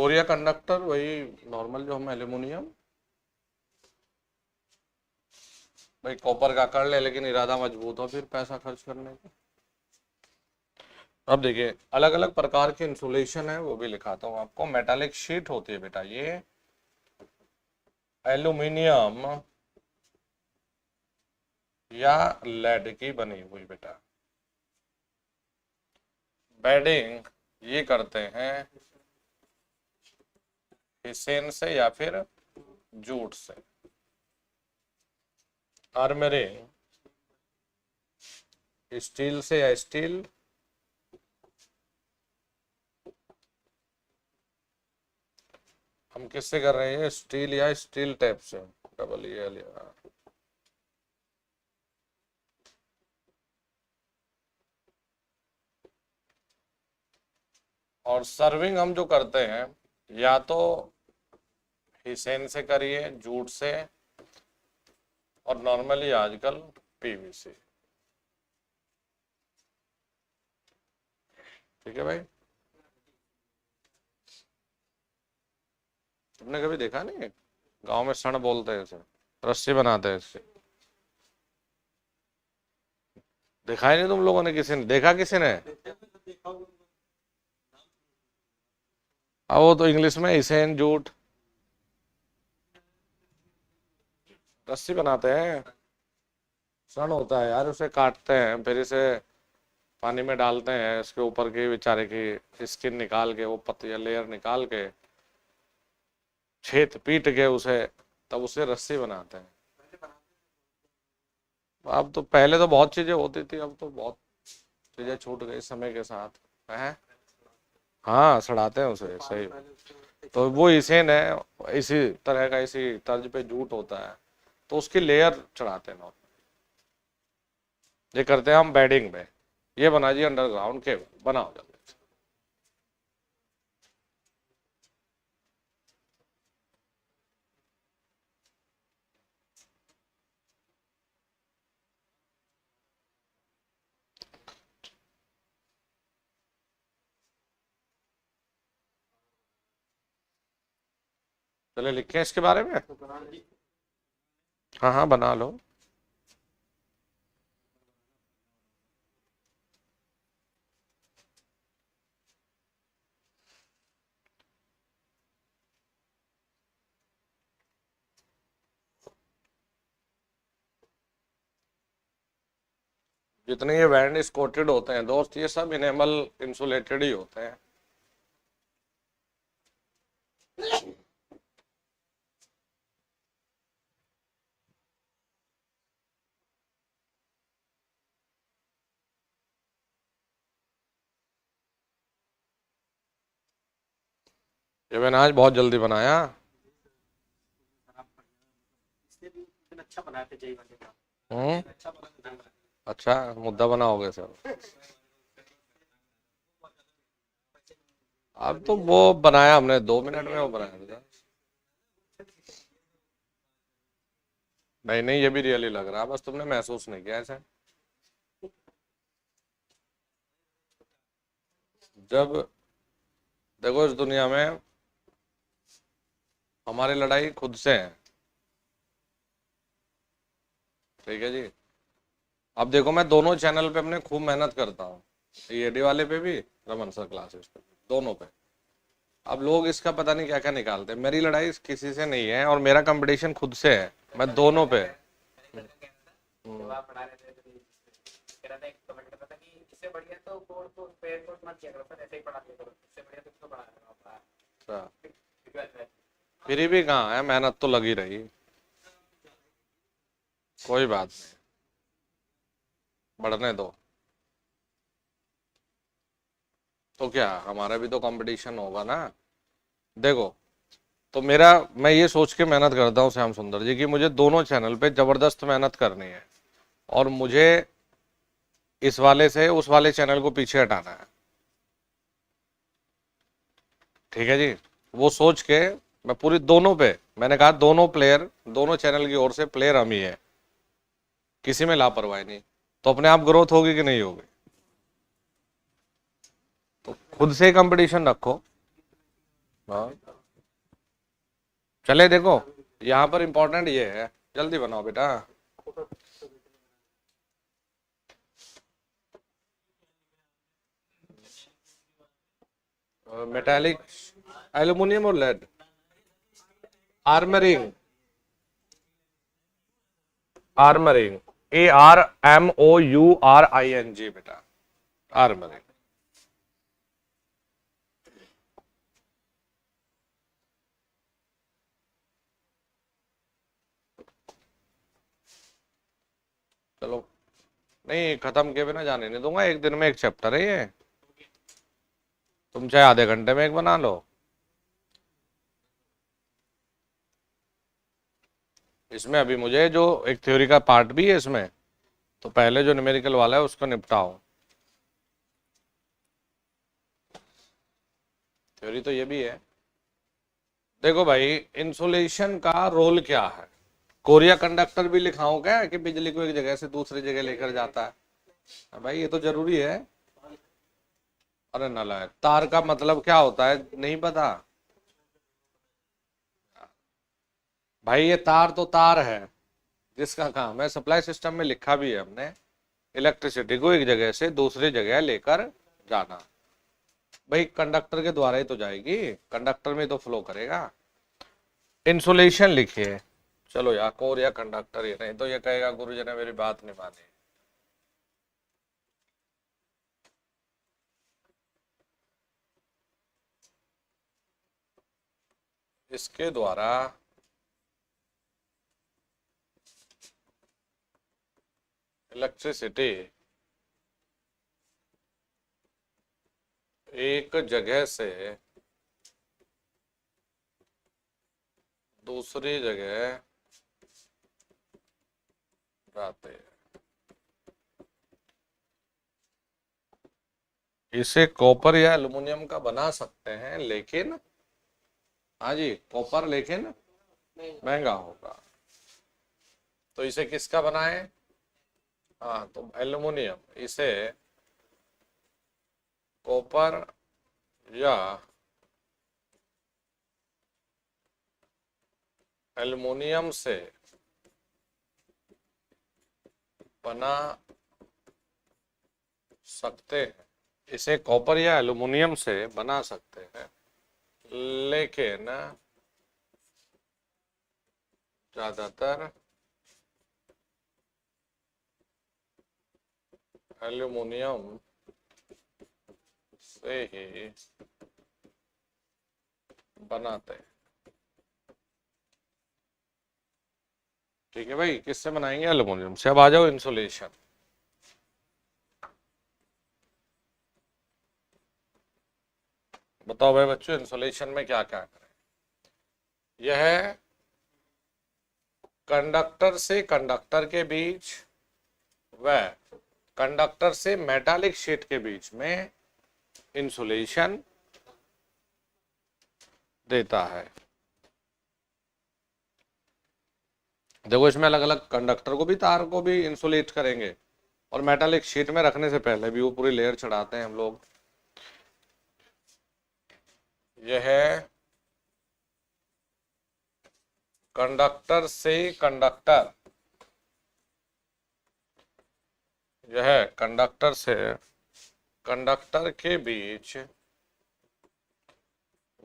कोरिया कंडक्टर वही नॉर्मल जो हम एल्यूमिनियम, भाई कॉपर का कर ले लेकिन इरादा मजबूत हो फिर पैसा खर्च करने का। अब देखिए अलग अलग प्रकार के इंसुलेशन है वो भी लिखाता हूँ आपको। मेटालिक शीट होती है बेटा ये एल्यूमिनियम या लेड की बनी हुई बेटा। बेडिंग ये करते हैं हिसेन से या फिर जूट से। आर्मरिंग स्टील से या स्टील हम किससे कर रहे हैं, स्टील या स्टील टैप से, डबल ये लिया। और सर्विंग हम जो करते हैं या तो हिसेन से करिए, जूट से, और नॉर्मली आजकल पीवीसी। ठीक है भाई, तुमने कभी देखा नहीं गांव में सण बोलते हैं इसे, रस्सी बनाते हैं इससे, देखा ही नहीं तुम लोगों ने, किसी ने देखा, किसी ने? अब वो तो इंग्लिश में हिसेन जूट, रस्सी बनाते हैं, सण होता है यार, उसे काटते हैं फिर इसे पानी में डालते हैं, इसके ऊपर की बेचारे की स्किन निकाल के, वो पतली लेयर निकाल के, छेद पीट के उसे, तब उसे रस्सी बनाते हैं। अब तो पहले तो बहुत चीजें होती थी, अब तो बहुत चीजें छूट गई समय के साथ है। हाँ सड़ाते हैं उसे, सही। तो वो इसेन है, इसी तरह का, इसी तर्ज पे जूट होता है, तो उसकी लेयर चढ़ाते हैं नॉर्मल। ये करते हैं हम बेडिंग में। ये बना जी अंडरग्राउंड केबल, बनाओ जल्दी। चले लिखें इसके बारे में। हाँ हाँ बना लो। जितने ये वार्निश कोटेड होते हैं दोस्त, ये सब इनेमल इंसुलेटेड ही होते हैं। ये मैंने आज बहुत जल्दी बनाया। अच्छा मुद्दा बनाओगे सर? अब तो वो बनाया हमने 2 मिनट में, वो बनाया था। नहीं नहीं, ये भी रियली लग रहा है, बस तुमने महसूस नहीं किया ऐसे। जब देखो इस दुनिया में हमारी लड़ाई खुद से है, ठीक है जी। अब देखो मैं दोनों चैनल पे अपने खूब मेहनत करता हूँ, ईएडी वाले पे भी, रमन सर क्लासेस पे भी, दोनों पे। अब लोग इसका पता नहीं क्या क्या निकालते हैं। मेरी लड़ाई किसी से नहीं है और मेरा कंपटीशन खुद से है, मैं दोनों पे। फिर भी कहाँ है, मेहनत तो लगी रही। कोई बात नहीं, बढ़ने दो। तो क्या हमारा भी तो कंपटीशन होगा ना। देखो तो मेरा, मैं ये सोच के मेहनत करता हूँ श्याम सुंदर जी की मुझे दोनों चैनल पे जबरदस्त मेहनत करनी है, और मुझे इस वाले से उस वाले चैनल को पीछे हटाना है। ठीक है जी, वो सोच के मैं पूरी दोनों पे, मैंने कहा दोनों प्लेयर, दोनों चैनल की ओर से प्लेयर हम ही है, किसी में लापरवाही नहीं। तो अपने आप ग्रोथ होगी कि नहीं होगी? तो खुद से कंपटीशन रखो। हाँ चले देखो, यहाँ पर इंपॉर्टेंट ये है, जल्दी बनाओ बेटा। मेटालिक, एल्युमिनियम और लेड, आर्मरिंग, आर्मरिंग, ARMOURING बेटा, आर्मरिंग। चलो, नहीं खत्म किए बिना जाने नहीं दूंगा, एक दिन में एक चैप्टर है ये, तुम चाहे आधे घंटे में एक बना लो। इसमें अभी मुझे जो एक थ्योरी का पार्ट भी है इसमें, तो पहले जो न्यूमेरिकल वाला है उसको निपटाओ। थ्योरी तो ये भी है। देखो भाई, इंसुलेशन का रोल क्या है, कोरिया कंडक्टर भी लिखाऊं क्या कि बिजली को एक जगह से दूसरी जगह लेकर जाता है? भाई ये तो जरूरी है। अरे नालायक, तार का मतलब क्या होता है नहीं पता? भाई ये तार तो तार है, जिसका काम है, सप्लाई सिस्टम में लिखा भी है हमने, इलेक्ट्रिसिटी को एक जगह से दूसरी जगह लेकर जाना। भाई कंडक्टर के द्वारा ही तो जाएगी, कंडक्टर में तो फ्लो करेगा। इंसुलेशन लिखिए। चलो यार, कोर या कंडक्टर, ही नहीं तो ये कहेगा गुरुजी ने मेरी बात नहीं मानी। इसके द्वारा इलेक्ट्रिसिटी एक जगह से दूसरी जगह जाते हैं। इसे कॉपर या एल्युमिनियम का बना सकते हैं, लेकिन हाँ जी कॉपर, लेकिन महंगा होगा। तो इसे किसका बनाए? हाँ तो एल्युमिनियम, इसे कॉपर या एल्युमिनियम से बना सकते हैं, इसे कॉपर या एल्युमिनियम से बना सकते हैं, लेकिन ज्यादातर एल्युमिनियम से ही बनाते हैं। ठीक है भाई, किससे बनाएंगे? एल्युमिनियम से। अब आ जाओ इंसुलेशन। बताओ भाई बच्चों, इंसुलेशन में क्या क्या करें? यह कंडक्टर से कंडक्टर के बीच व कंडक्टर से मेटालिक शीट के बीच में इंसुलेशन देता है। देखो, इसमें अलग अलग कंडक्टर को भी, तार को भी इंसुलेट करेंगे, और मेटालिक शीट में रखने से पहले भी वो पूरी लेयर चढ़ाते हैं हम लोग। यह कंडक्टर से कंडक्टर, यह कंडक्टर से कंडक्टर के बीच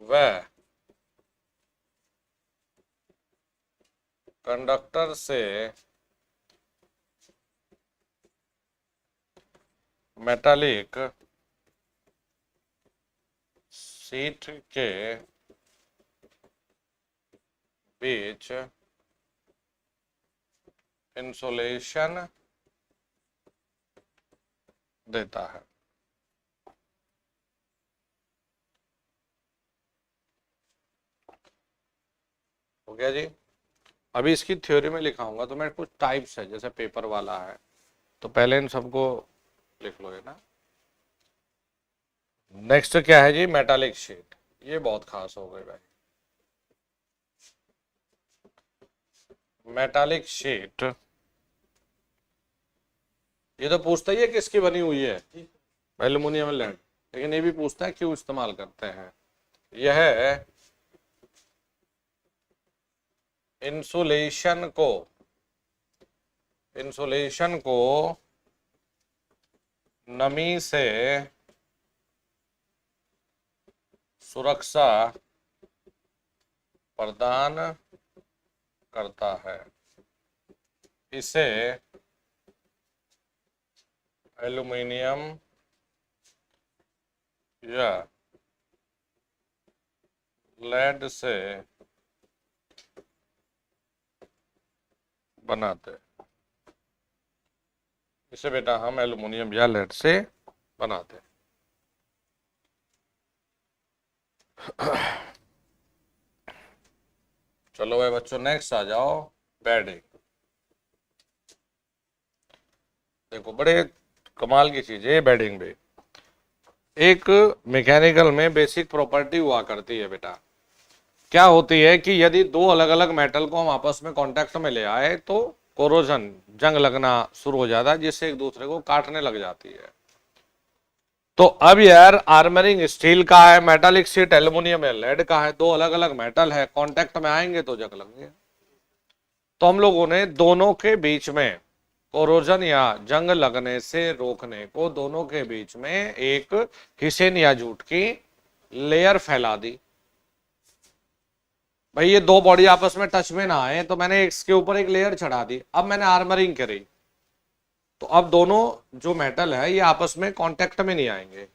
व कंडक्टर से मेटालिक शीट के बीच इंसुलेशन देता है। हो गया जी। अभी इसकी थ्योरी में लिखाऊंगा तो मैं कुछ टाइप्स है, जैसे पेपर वाला है, तो पहले इन सबको लिख लो, है ना। नेक्स्ट क्या है जी? Metallic sheet. ये बहुत खास हो गई भाई। मेटालिक शीट, ये तो पूछता ही है किसकी बनी हुई है, एल्युमिनियम लेड, लेकिन ये भी पूछता है क्यों इस्तेमाल करते हैं। यह इंसुलेशन को नमी से सुरक्षा प्रदान करता है। इसे एल्युमिनियम या लेड से बनाते हैं। इसे बेटा हम एल्युमिनियम या लेड से बनाते हैं। चलो भाई बच्चों नेक्स्ट आ जाओ, बेडिंग। देखो बड़े कमाल की चीज है बेडिंग भी। एक मैकेनिकल में बेसिक प्रॉपर्टी हुआ करती है बेटा, क्या होती है कि यदि दो अलग अलग मेटल को हम आपस में कांटेक्ट में ले आए तो कोरोजन, जंग लगना शुरू हो जाता है, जिससे एक दूसरे को काटने लग जाती है। तो अब यार आर्मरिंग स्टील का है, मेटालिक शीट एल्युमिनियम या लेड का है, दो अलग अलग मेटल है, कांटेक्ट में आएंगे तो जंग लगेंगे। तो हम लोगों ने दोनों के बीच में कोरोजन या जंग लगने से रोकने को दोनों के बीच में एक हिसेन या जूट की लेयर फैला दी। भाई ये दो बॉडी आपस में टच में ना आए, तो मैंने इसके ऊपर एक लेयर चढ़ा दी। अब मैंने आर्मरिंग करी, तो अब दोनों जो मेटल है ये आपस में कांटेक्ट में नहीं आएंगे।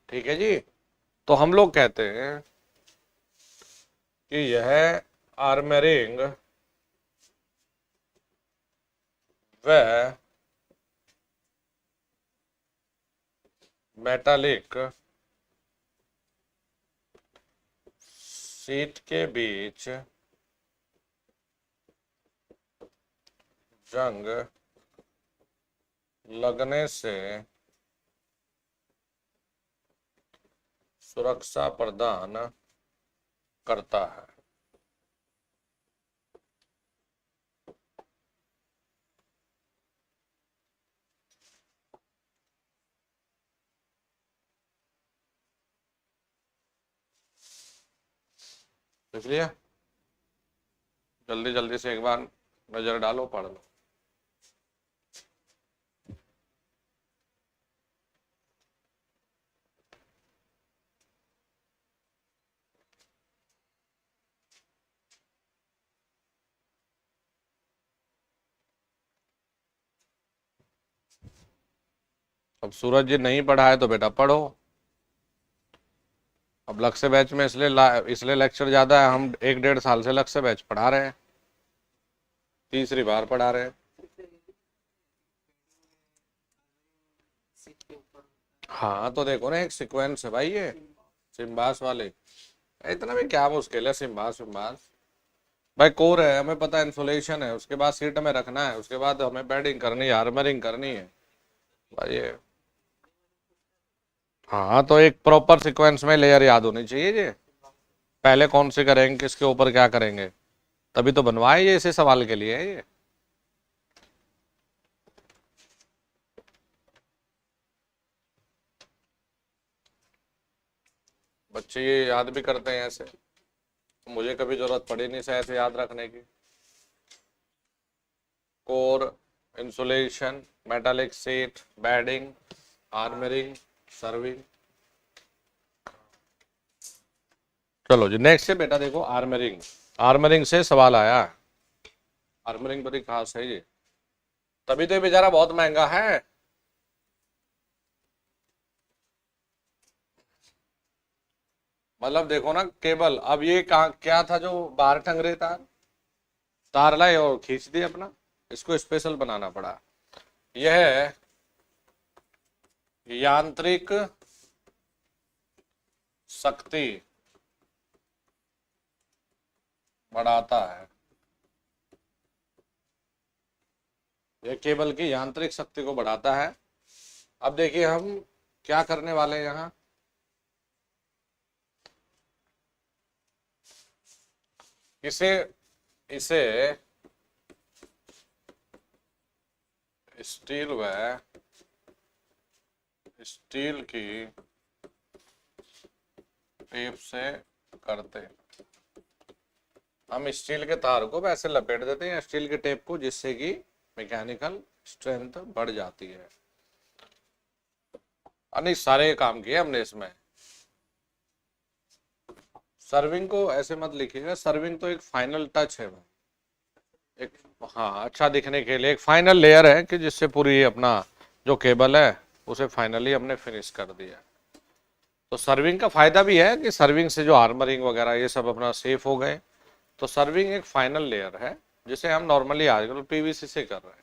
ठीक है जी। तो हम लोग कहते हैं कि यह आर्मरिंग व मेटालिक शीट के बीच जंग लगने से सुरक्षा प्रदान करता है। देख लिया? जल्दी जल्दी से एक बार नजर डालो, पढ़ लो। अब सूरज जी नहीं पढ़ा है तो बेटा पढ़ो। अब लक्ष्य बैच में इसलिए लेक्चर ज्यादा है, हम 1-1.5 साल से लक्ष्य बैच पढ़ा रहे हैं, तीसरी बार पढ़ा रहे हैं। हाँ तो देखो ना, एक सीक्वेंस है भाई ये सिम्बास वाले। इतना भी क्या मुश्किल है सिम्बास विम्बास। भाई कोर है, हमें पता है, इंसुलेशन है, उसके बाद सीट में रखना है, उसके बाद हमें बेडिंग करनी है, आर्मरिंग करनी है भाई ये। हाँ तो एक प्रॉपर सीक्वेंस में लेयर याद होनी चाहिए जी, पहले कौन से करेंगे, किसके ऊपर क्या करेंगे, तभी तो बनवाए ये इसी सवाल के लिए है ये। बच्चे ये याद भी करते हैं ऐसे, मुझे कभी जरूरत पड़ी नहीं से ऐसे याद रखने की। Core, insulation, metallic sheet, bedding, armouring, serving. चलो जी नेक्स्ट है बेटा, देखो आर्मरिंग। आर्मरिंग से सवाल आया, आर्मरिंग बड़ी खास है ये, तभी तो ये बेचारा बहुत महंगा है। मतलब देखो ना केबल, अब ये कहा क्या था जो बाहर टंग रहे तार, तार लाए और खींच दिए अपना, इसको स्पेशल बनाना पड़ा। यह यांत्रिक शक्ति बढ़ाता है, यह केबल की यांत्रिक शक्ति को बढ़ाता है। अब देखिए हम क्या करने वाले हैं यहाँ, इसे इसे स्टील की टेप से करते, हम स्टील के तार को वैसे लपेट देते हैं स्टील के टेप को, जिससे कि मैकेनिकल स्ट्रेंथ बढ़ जाती है। अनेक सारे काम किए हमने इसमें। सर्विंग को ऐसे मत लिखिएगा, सर्विंग तो एक फाइनल टच है भाई, एक, हाँ, अच्छा दिखने के लिए एक फाइनल लेयर है कि जिससे पूरी अपना जो केबल है उसे फाइनली हमने फिनिश कर दिया। तो सर्विंग का फायदा भी है कि सर्विंग से जो आर्मरिंग वगैरह ये सब अपना सेफ हो गए। तो सर्विंग एक फाइनल लेयर है जिसे हम नॉर्मली आजकल पीवीसी से कर रहे हैं।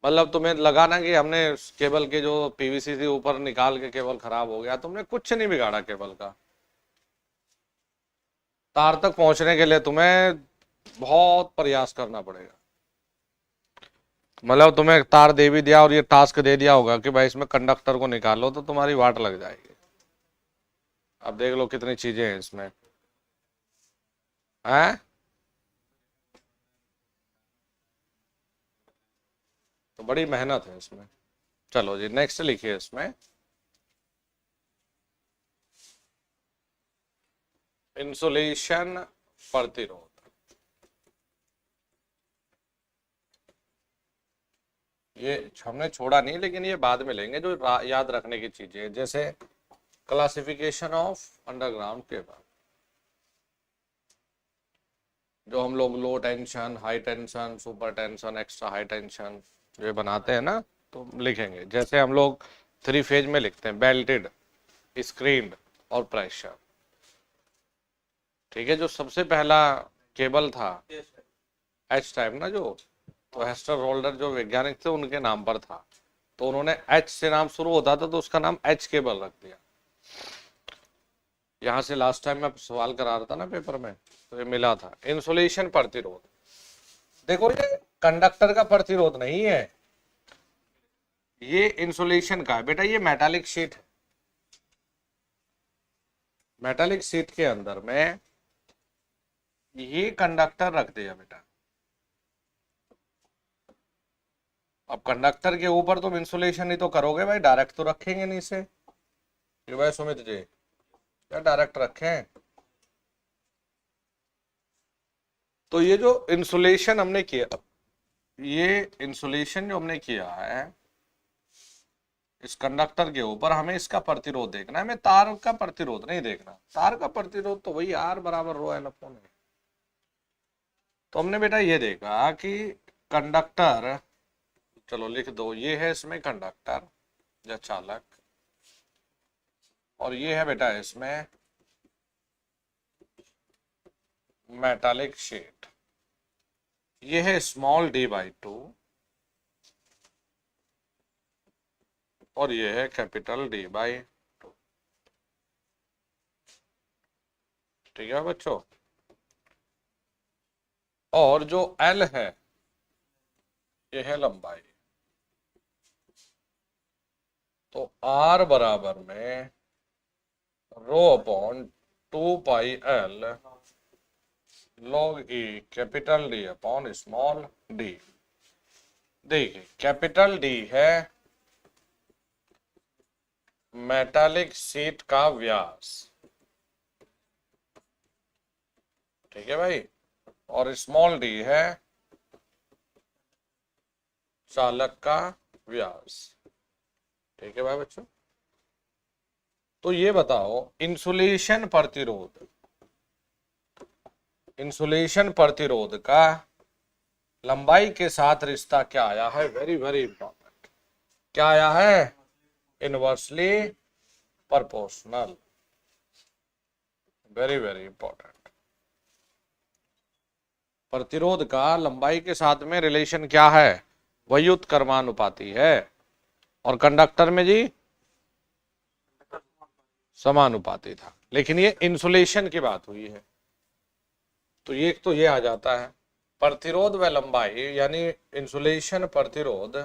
मतलब तुम्हें लगा ना कि हमने केबल के जो पीवीसी थी ऊपर निकाल के केबल खराब हो गया, तुमने कुछ नहीं बिगाड़ा केबल का। तार तक पहुंचने के लिए तुम्हें बहुत प्रयास करना पड़ेगा। मतलब तुम्हें तार दे भी दिया और ये टास्क दे दिया होगा कि भाई इसमें कंडक्टर को निकालो, तो तुम्हारी वाट लग जाएगी। अब देख लो कितनी चीजें हैं इसमें, हैं? तो बड़ी मेहनत है इसमें। चलो जी नेक्स्ट लिखिए इसमें, इंसुलेशन प्रतिरोध। ये हमने छोड़ा नहीं, लेकिन ये बाद में लेंगे। जो याद रखने की चीजें जैसे क्लासिफिकेशन ऑफ अंडरग्राउंड केबल, जो हम लोग low tension, high tension, super tension, extra high tension ये बनाते हैं ना, तो लिखेंगे। जैसे हम लोग 3 फेज में लिखते हैं बेल्टेड, स्क्रीन्ड और प्रेशर। ठीक है, जो सबसे पहला केबल था एच टाइप ना, जो तो हेस्टर होल्डर जो वैज्ञानिक थे उनके नाम पर था, तो उन्होंने एच से नाम शुरू होता था तो उसका नाम एच केबल रख दिया। यहां से लास्ट टाइम मैं सवाल करा रहा था ना पेपर में, तो ये मिला था। इंसुलेशन प्रतिरोध, देखो ये कंडक्टर का प्रतिरोध नहीं है, ये इंसुलेशन का है बेटा। ये मेटालिक शीट है, मेटालिक शीट के अंदर में ये कंडक्टर रख दिया बेटा। अब कंडक्टर के ऊपर तुम इंसुलेशन ही तो करोगे भाई, डायरेक्ट तो रखेंगे नहीं इसे। ये भाई सुमित जी क्या डायरेक्ट रखें? तो ये जो इंसुलेशन हमने किया, ये इंसुलेशन जो हमने किया है इस कंडक्टर के ऊपर, हमें इसका प्रतिरोध देखना है, हमें तार का प्रतिरोध नहीं देखना। तार का प्रतिरोध तो वही R बराबर रो एल अपॉन है। तो हमने बेटा ये देखा कि कंडक्टर, चलो लिख दो, ये है इसमें कंडक्टर या चालक, और ये है बेटा इसमें मेटालिक शीट। ये है स्मॉल d/2 और ये है कैपिटल D/2। ठीक है बच्चों, और जो L है ये है लंबाई। तो R बराबर में rho upon 2πL log E capital D upon small d। देखिए कैपिटल D है मेटालिक शीट का व्यास, ठीक है भाई, और स्मॉल d है चालक का व्यास। ठीक है भाई बच्चों, तो ये बताओ इंसुलेशन प्रतिरोध, इंसुलेशन प्रतिरोध का लंबाई के साथ रिश्ता क्या आया है? Very very important. क्या आया है? Inversely proportional. Very very important. प्रतिरोध का लंबाई के साथ में रिलेशन क्या है? व्युत्क्रमानुपाती है। और कंडक्टर में जी समानुपाती था, लेकिन ये इंसुलेशन की बात हुई है, तो ये आ जाता है प्रतिरोध व लंबाई, यानी इंसुलेशन प्रतिरोध,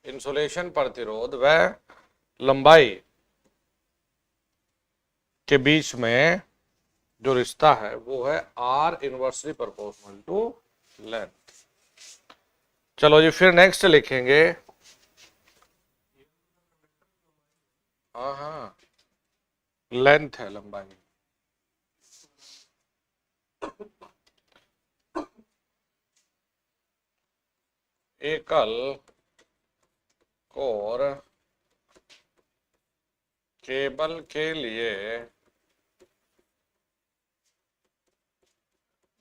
इंसुलेशन प्रतिरोध व लंबाई के बीच में जो रिश्ता है वो है R inversely proportional to length. चलो जी फिर नेक्स्ट लिखेंगे। हाँ हाँ लेंथ है, लंबाई। एकल कोर केबल के लिए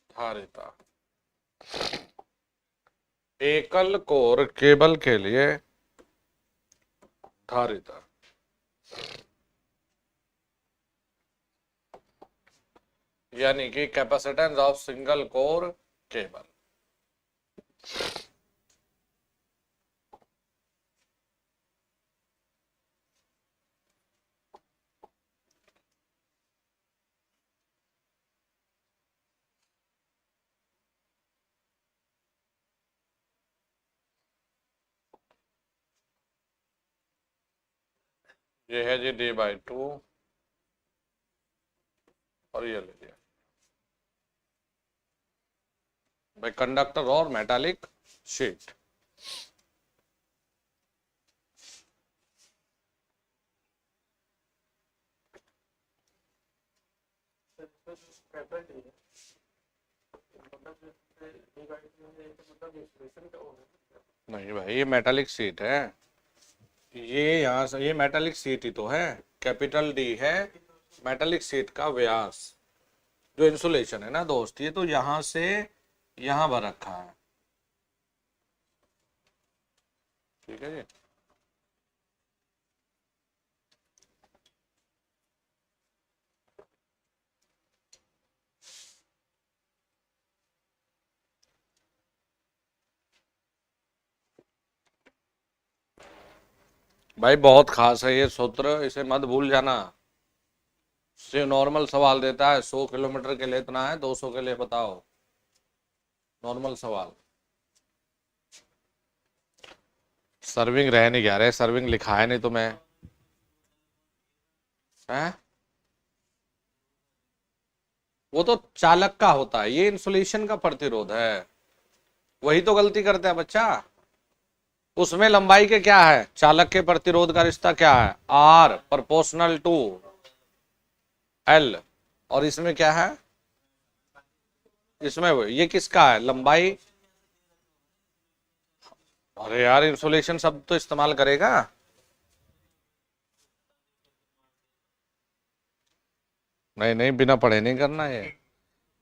धारिता। एकल कोर केबल के लिए धारिता यानी कि capacitance of single core cable. ये है जी D/2 और ये ले लिया भाई कंडक्टर और मेटालिक शीट। नहीं भाई ये मेटालिक शीट है, ये यहाँ से ये मेटालिक शीट ही तो है, कैपिटल डी है मेटालिक शीट का व्यास। जो इंसुलेशन है ना दोस्त, ये तो यहाँ से यहाँ भर रखा है, ठीक है जी। भाई बहुत खास है ये सूत्र, इसे मत भूल जाना। से नॉर्मल सवाल देता है 100 किलोमीटर के लिए इतना है, 200 के लिए बताओ, नॉर्मल सवाल। सर्विंग रह नहीं गया रे, सर्विंग लिखा है नहीं तुम्हें है? वो तो चालक का होता है, ये इंसुलेशन का प्रतिरोध है, वही तो गलती करते हैं बच्चा। उसमें लंबाई के क्या है, चालक के प्रतिरोध का रिश्ता क्या है, R प्रोपोर्शनल टू L, और इसमें क्या है, इसमें ये किसका है, लंबाई। अरे यार इंसुलेशन शब्द तो इस्तेमाल करेगा। नहीं नहीं बिना पढ़े नहीं करना, ये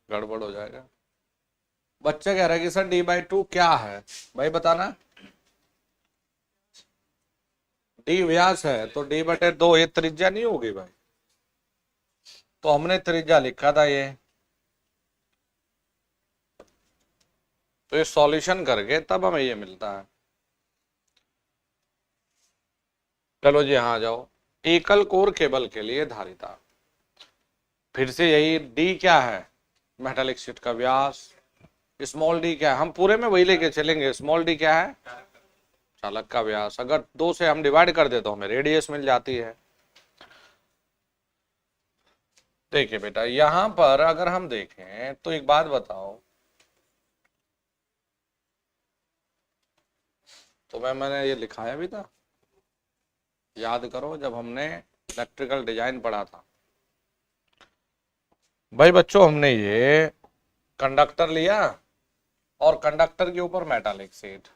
गड़बड़ हो जाएगा। बच्चा कह रहा है कि सर D/2 क्या है, भाई बताना। D व्यास है तो D/2 ये त्रिज्या नहीं होगी भाई, तो हमने त्रिज्या लिखा था ये, तो ये सॉल्यूशन करके तब हमें ये मिलता है। चलो जी यहाँ आ जाओ, एकल कोर केबल के लिए धारिता, फिर से यही D क्या है, मेटालिक शीट का व्यास, स्मॉल d क्या है, हम पूरे में वही लेके चलेंगे, स्मॉल d क्या है, चालक का व्यास। अगर 2 से हम डिवाइड कर दे तो हमें रेडियस मिल जाती है। देखिए बेटा यहां पर अगर हम देखें तो एक बात बताओ, तो मैंने ये लिखाया भी था, याद करो जब हमने इलेक्ट्रिकल डिजाइन पढ़ा था। भाई बच्चों हमने ये कंडक्टर लिया और कंडक्टर के ऊपर मेटालिक शीट,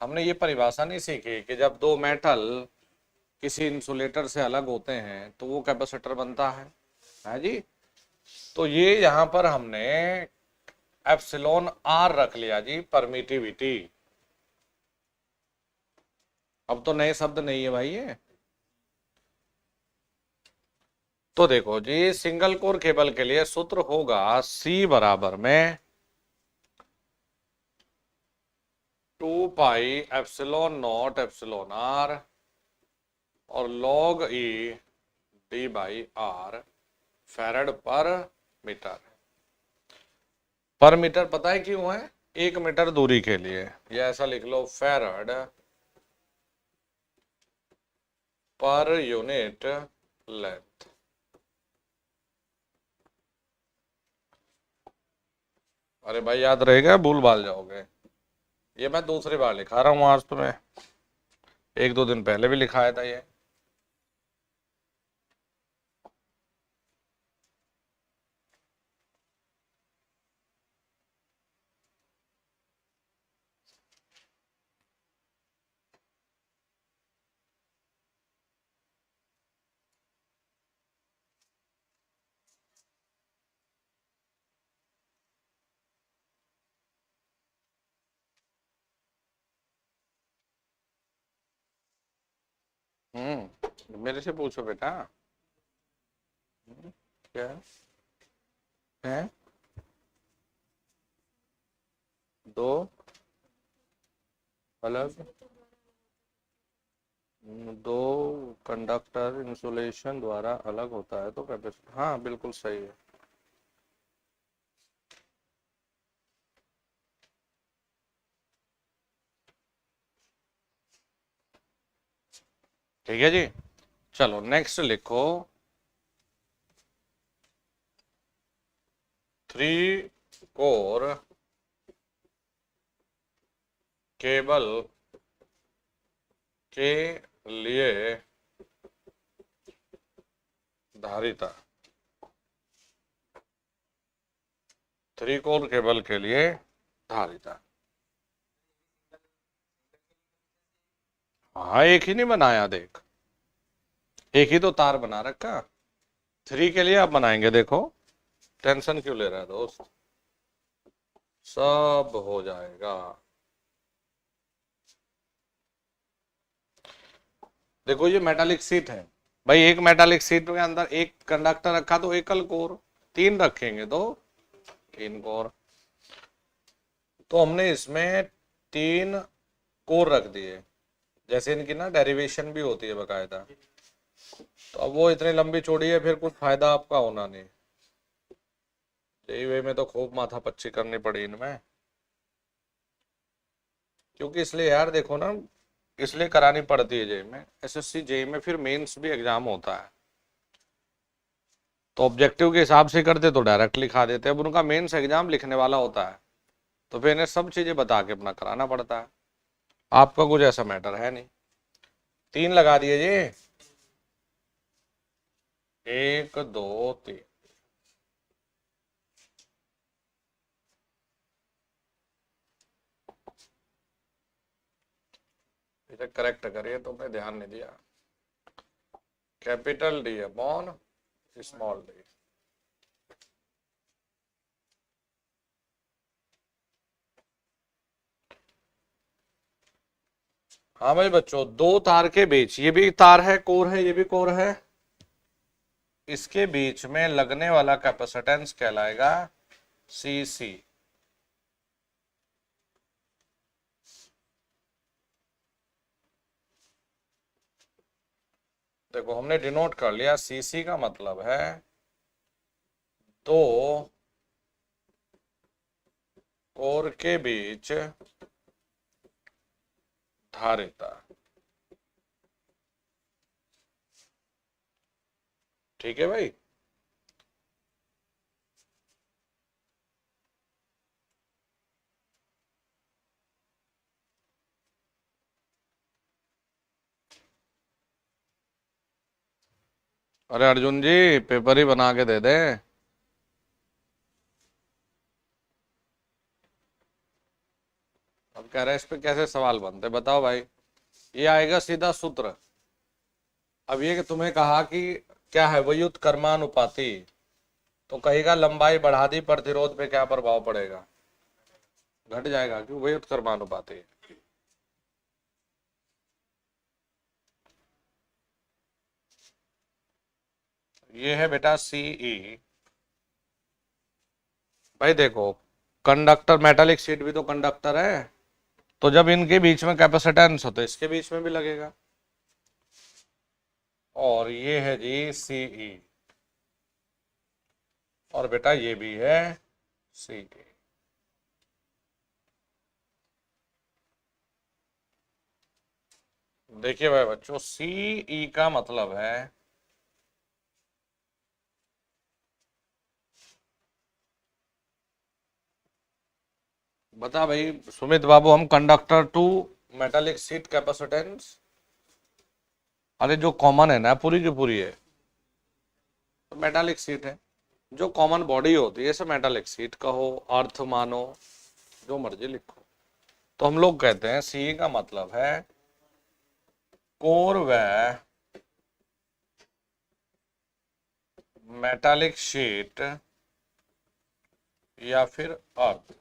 हमने ये परिभाषा नहीं सीखी कि जब दो मेटल किसी इंसुलेटर से अलग होते हैं तो वो कैपेसिटर बनता है जी। तो ये यहाँ पर हमने एप्सिलॉन R रख लिया जी, परमिटिविटी। अब तो नए शब्द नहीं है भाई ये। तो देखो जी सिंगल कोर केबल के लिए सूत्र होगा C बराबर में 2πε0 एप्सिलॉन R और log E D/R फैराड पर मीटर। पर मीटर पता है क्यों है, 1 मीटर दूरी के लिए, या ऐसा लिख लो फैराड पर यूनिट लेंथ। अरे भाई याद रहेगा, भूल भाल जाओगे। ये मैं दूसरी बार लिखा रहा हूँ आज, तुम्हें 1-2 दिन पहले भी लिखाया था ये। मेरे से पूछो बेटा। क्या है? दो अलग, दो कंडक्टर इंसुलेशन द्वारा अलग होता है तो कैपेसिटर, हाँ बिल्कुल सही है। ठीक है जी, चलो नेक्स्ट लिखो। 3 कोर केबल के लिए धारिता। 3 कोर केबल के लिए धारिता। हाँ एक ही नहीं बनाया, देख एक ही तो तार बना रखा। 3 के लिए आप बनाएंगे, देखो टेंशन क्यों ले रहा है दोस्त, सब हो जाएगा। देखो ये मेटालिक सीट है भाई, एक मेटालिक सीट के अंदर एक कंडक्टर रखा तो एकल कोर, 3 रखेंगे तो 3 कोर। तो हमने इसमें 3 कोर रख दिए, जैसे इनकी ना डेरिवेशन भी होती है बकायदा। तो अब वो इतनी लंबी चौड़ी है, फिर कुछ फायदा आपका होना नहीं। जेईई में तो खूब माथा पच्ची करनी पड़ी इनमें, क्योंकि इसलिए यार देखो ना, इसलिए करानी पड़ती है जेईई में। एसएससी जेईई में फिर मेंस भी एग्जाम होता है, तो ऑब्जेक्टिव के हिसाब से करते तो डायरेक्ट लिखा देते, अब उनका मेंस एग्जाम लिखने वाला होता है, तो फिर इन्हें सब चीजें बता के अपना कराना पड़ता है। आपका कुछ ऐसा मैटर है नहीं। 3 लगा दिए जी, 1 2 3। इसे करेक्ट करिए, तुमने ध्यान नहीं दिया। Capital D upon small D. हाँ भाई बच्चों, 2 तार के बीच, ये भी तार है, कोर है, ये भी कोर है, इसके बीच में लगने वाला कैपेसिटेंस कहलाएगा सीसी। देखो हमने डिनोट कर लिया, सीसी का मतलब है 2 कोर के बीच धारिता। ठीक है भाई। अरे अर्जुन जी, पेपर ही बना के दे दे। अब कह रहे हैं इस पे कैसे सवाल बनते, बताओ भाई। ये आएगा सीधा सूत्र। अब ये कि तुम्हें कहा कि क्या है व्युत कर्मानुपाती, तो कहेगा लंबाई बढ़ा दी, प्रतिरोध पे क्या प्रभाव पड़ेगा, घट जाएगा, क्यों व्युत कर्मानुपाती। ये है बेटा सीई। भाई देखो, कंडक्टर मेटालिक शीट भी तो कंडक्टर है, तो जब इनके बीच में कैपेसिटेंस हो तो इसके बीच में भी लगेगा, और ये है जी सीई, और बेटा ये भी है सीई। देखिए भाई बच्चों, सीई का मतलब है बता भाई सुमित बाबू, हम conductor to metallic sheet capacitance, अरे जो कॉमन है ना पूरी की पूरी है तो मेटालिक शीट है, जो कॉमन बॉडी होती है, सब मेटालिक शीट कहो, अर्थ मानो, जो मर्जी लिखो। तो हम लोग कहते हैं सी का मतलब है कोर व मेटालिक शीट या फिर अर्थ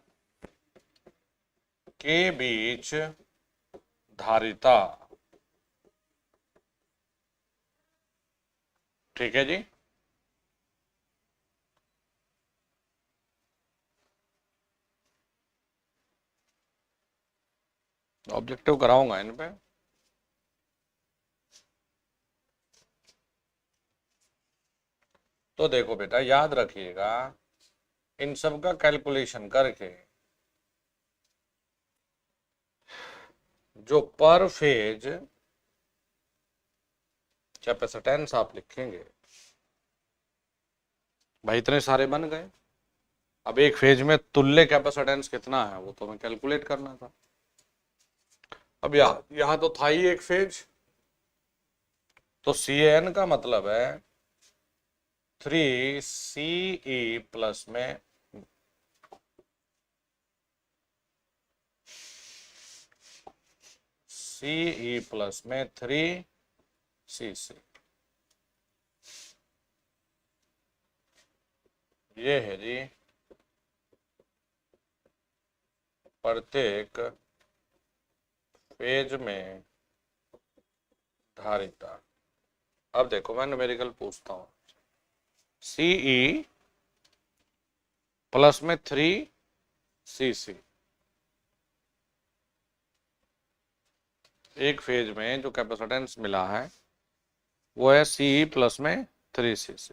के बीच धारिता। ठीक है जी। ऑब्जेक्टिव कराऊंगा इन पे। तो देखो बेटा याद रखिएगा, इन सब का कैलकुलेशन करके जो पर फेज कैपेसिटेंस आप लिखेंगे, भाई इतने सारे बन गए। अब एक फेज में तुल्य कैपेसिटेंस कितना है वो तो हमें कैलकुलेट करना था। अब यहां तो था ही एक फेज, तो सी एन का मतलब है 3 CE प्लस में CE प्लस में 3 CC। ये है जी प्रत्येक फेज में धारिता। अब देखो मैं न्यूमेरिकल पूछता हूं, CE प्लस में 3 CC। एक फेज में जो कैपेसिटेंस मिला है वो है CE प्लस में 3 CC।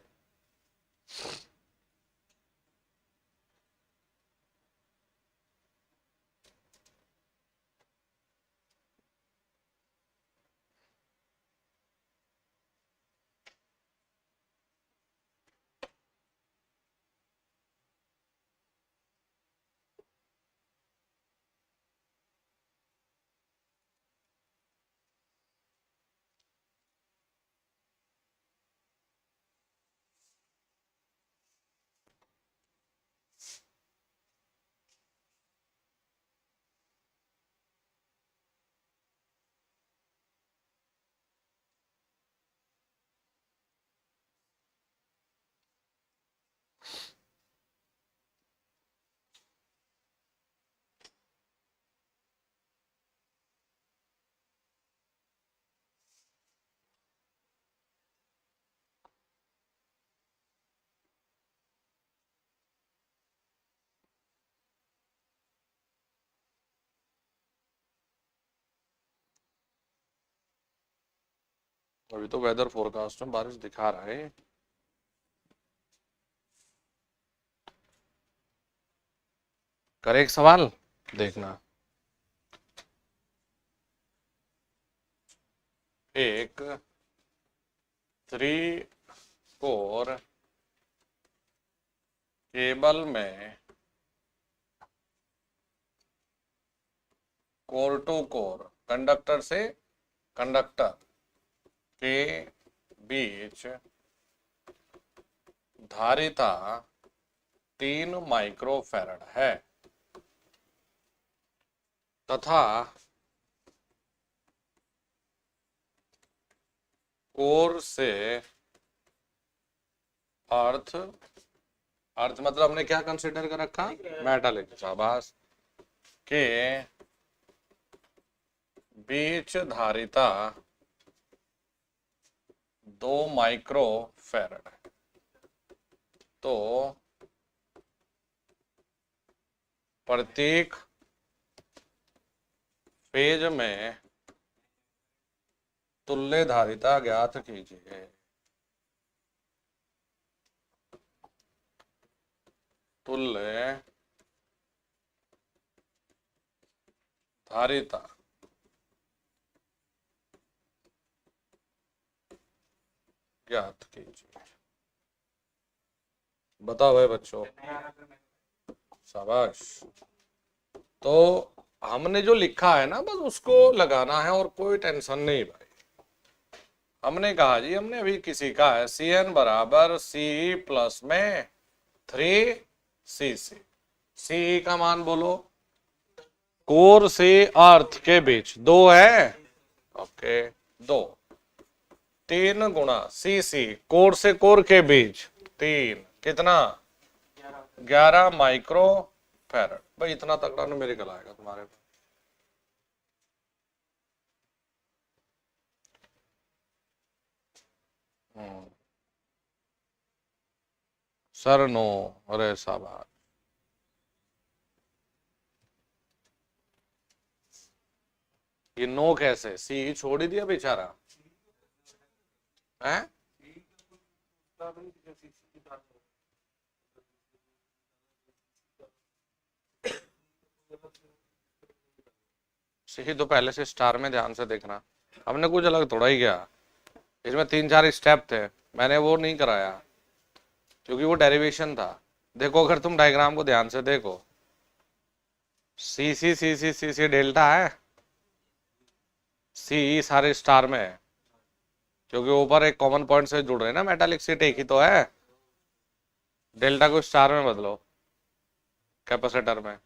अभी तो वेदर फोरकास्ट में बारिश दिखा रहा है। करे एक सवाल देखना, एक 3 कोर केबल में कोर टू कोर कंडक्टर से कंडक्टर के बीच धारिता 3 माइक्रोफैरड है तथा कोर से अर्थ, अर्थ मतलब हमने क्या कंसिडर कर रखा, मेटालिक, शाबाश, के बीच धारिता 2 माइक्रोफैरड है। तो प्रत्येक फेज में तुल्य धारिता ज्ञात कीजिए। तुल्य धारिता ज्ञात कीजिए। बताओ भाई बच्चों, शाबाश। तो हमने जो लिखा है ना बस उसको लगाना है और कोई टेंशन नहीं भाई। हमने कहा जी, हमने अभी किसी का है CN बराबर CE प्लस में 3 CC। CE का मान बोलो, कोर से अर्थ के बीच 2 है, ओके 2, 3 × CC कोर से कोर के बीच 3, कितना 11 माइक्रोफैरड। भाई इतना तगड़ा न्यूमेरिकल आएगा तुम्हारे पास। सर नो, अरे साहब ये नो कैसे, सी ही छोड़ ही दिया बेचारा है। सी तो पहले से स्टार में ध्यान से देखना, हमने कुछ अलग थोड़ा ही किया, इसमें 3-4 स्टेप थे, मैंने वो नहीं कराया क्योंकि वो डेरिवेशन था। देखो अगर तुम डायग्राम को ध्यान से देखो, सी सी सी सी सी सी डेल्टा है, सी सारे स्टार में है क्योंकि ऊपर एक कॉमन पॉइंट से जुड़ रहे हैं ना, मेटालिक सीट एक ही तो है। डेल्टा को स्टार में बदलो कैपेसिटर में,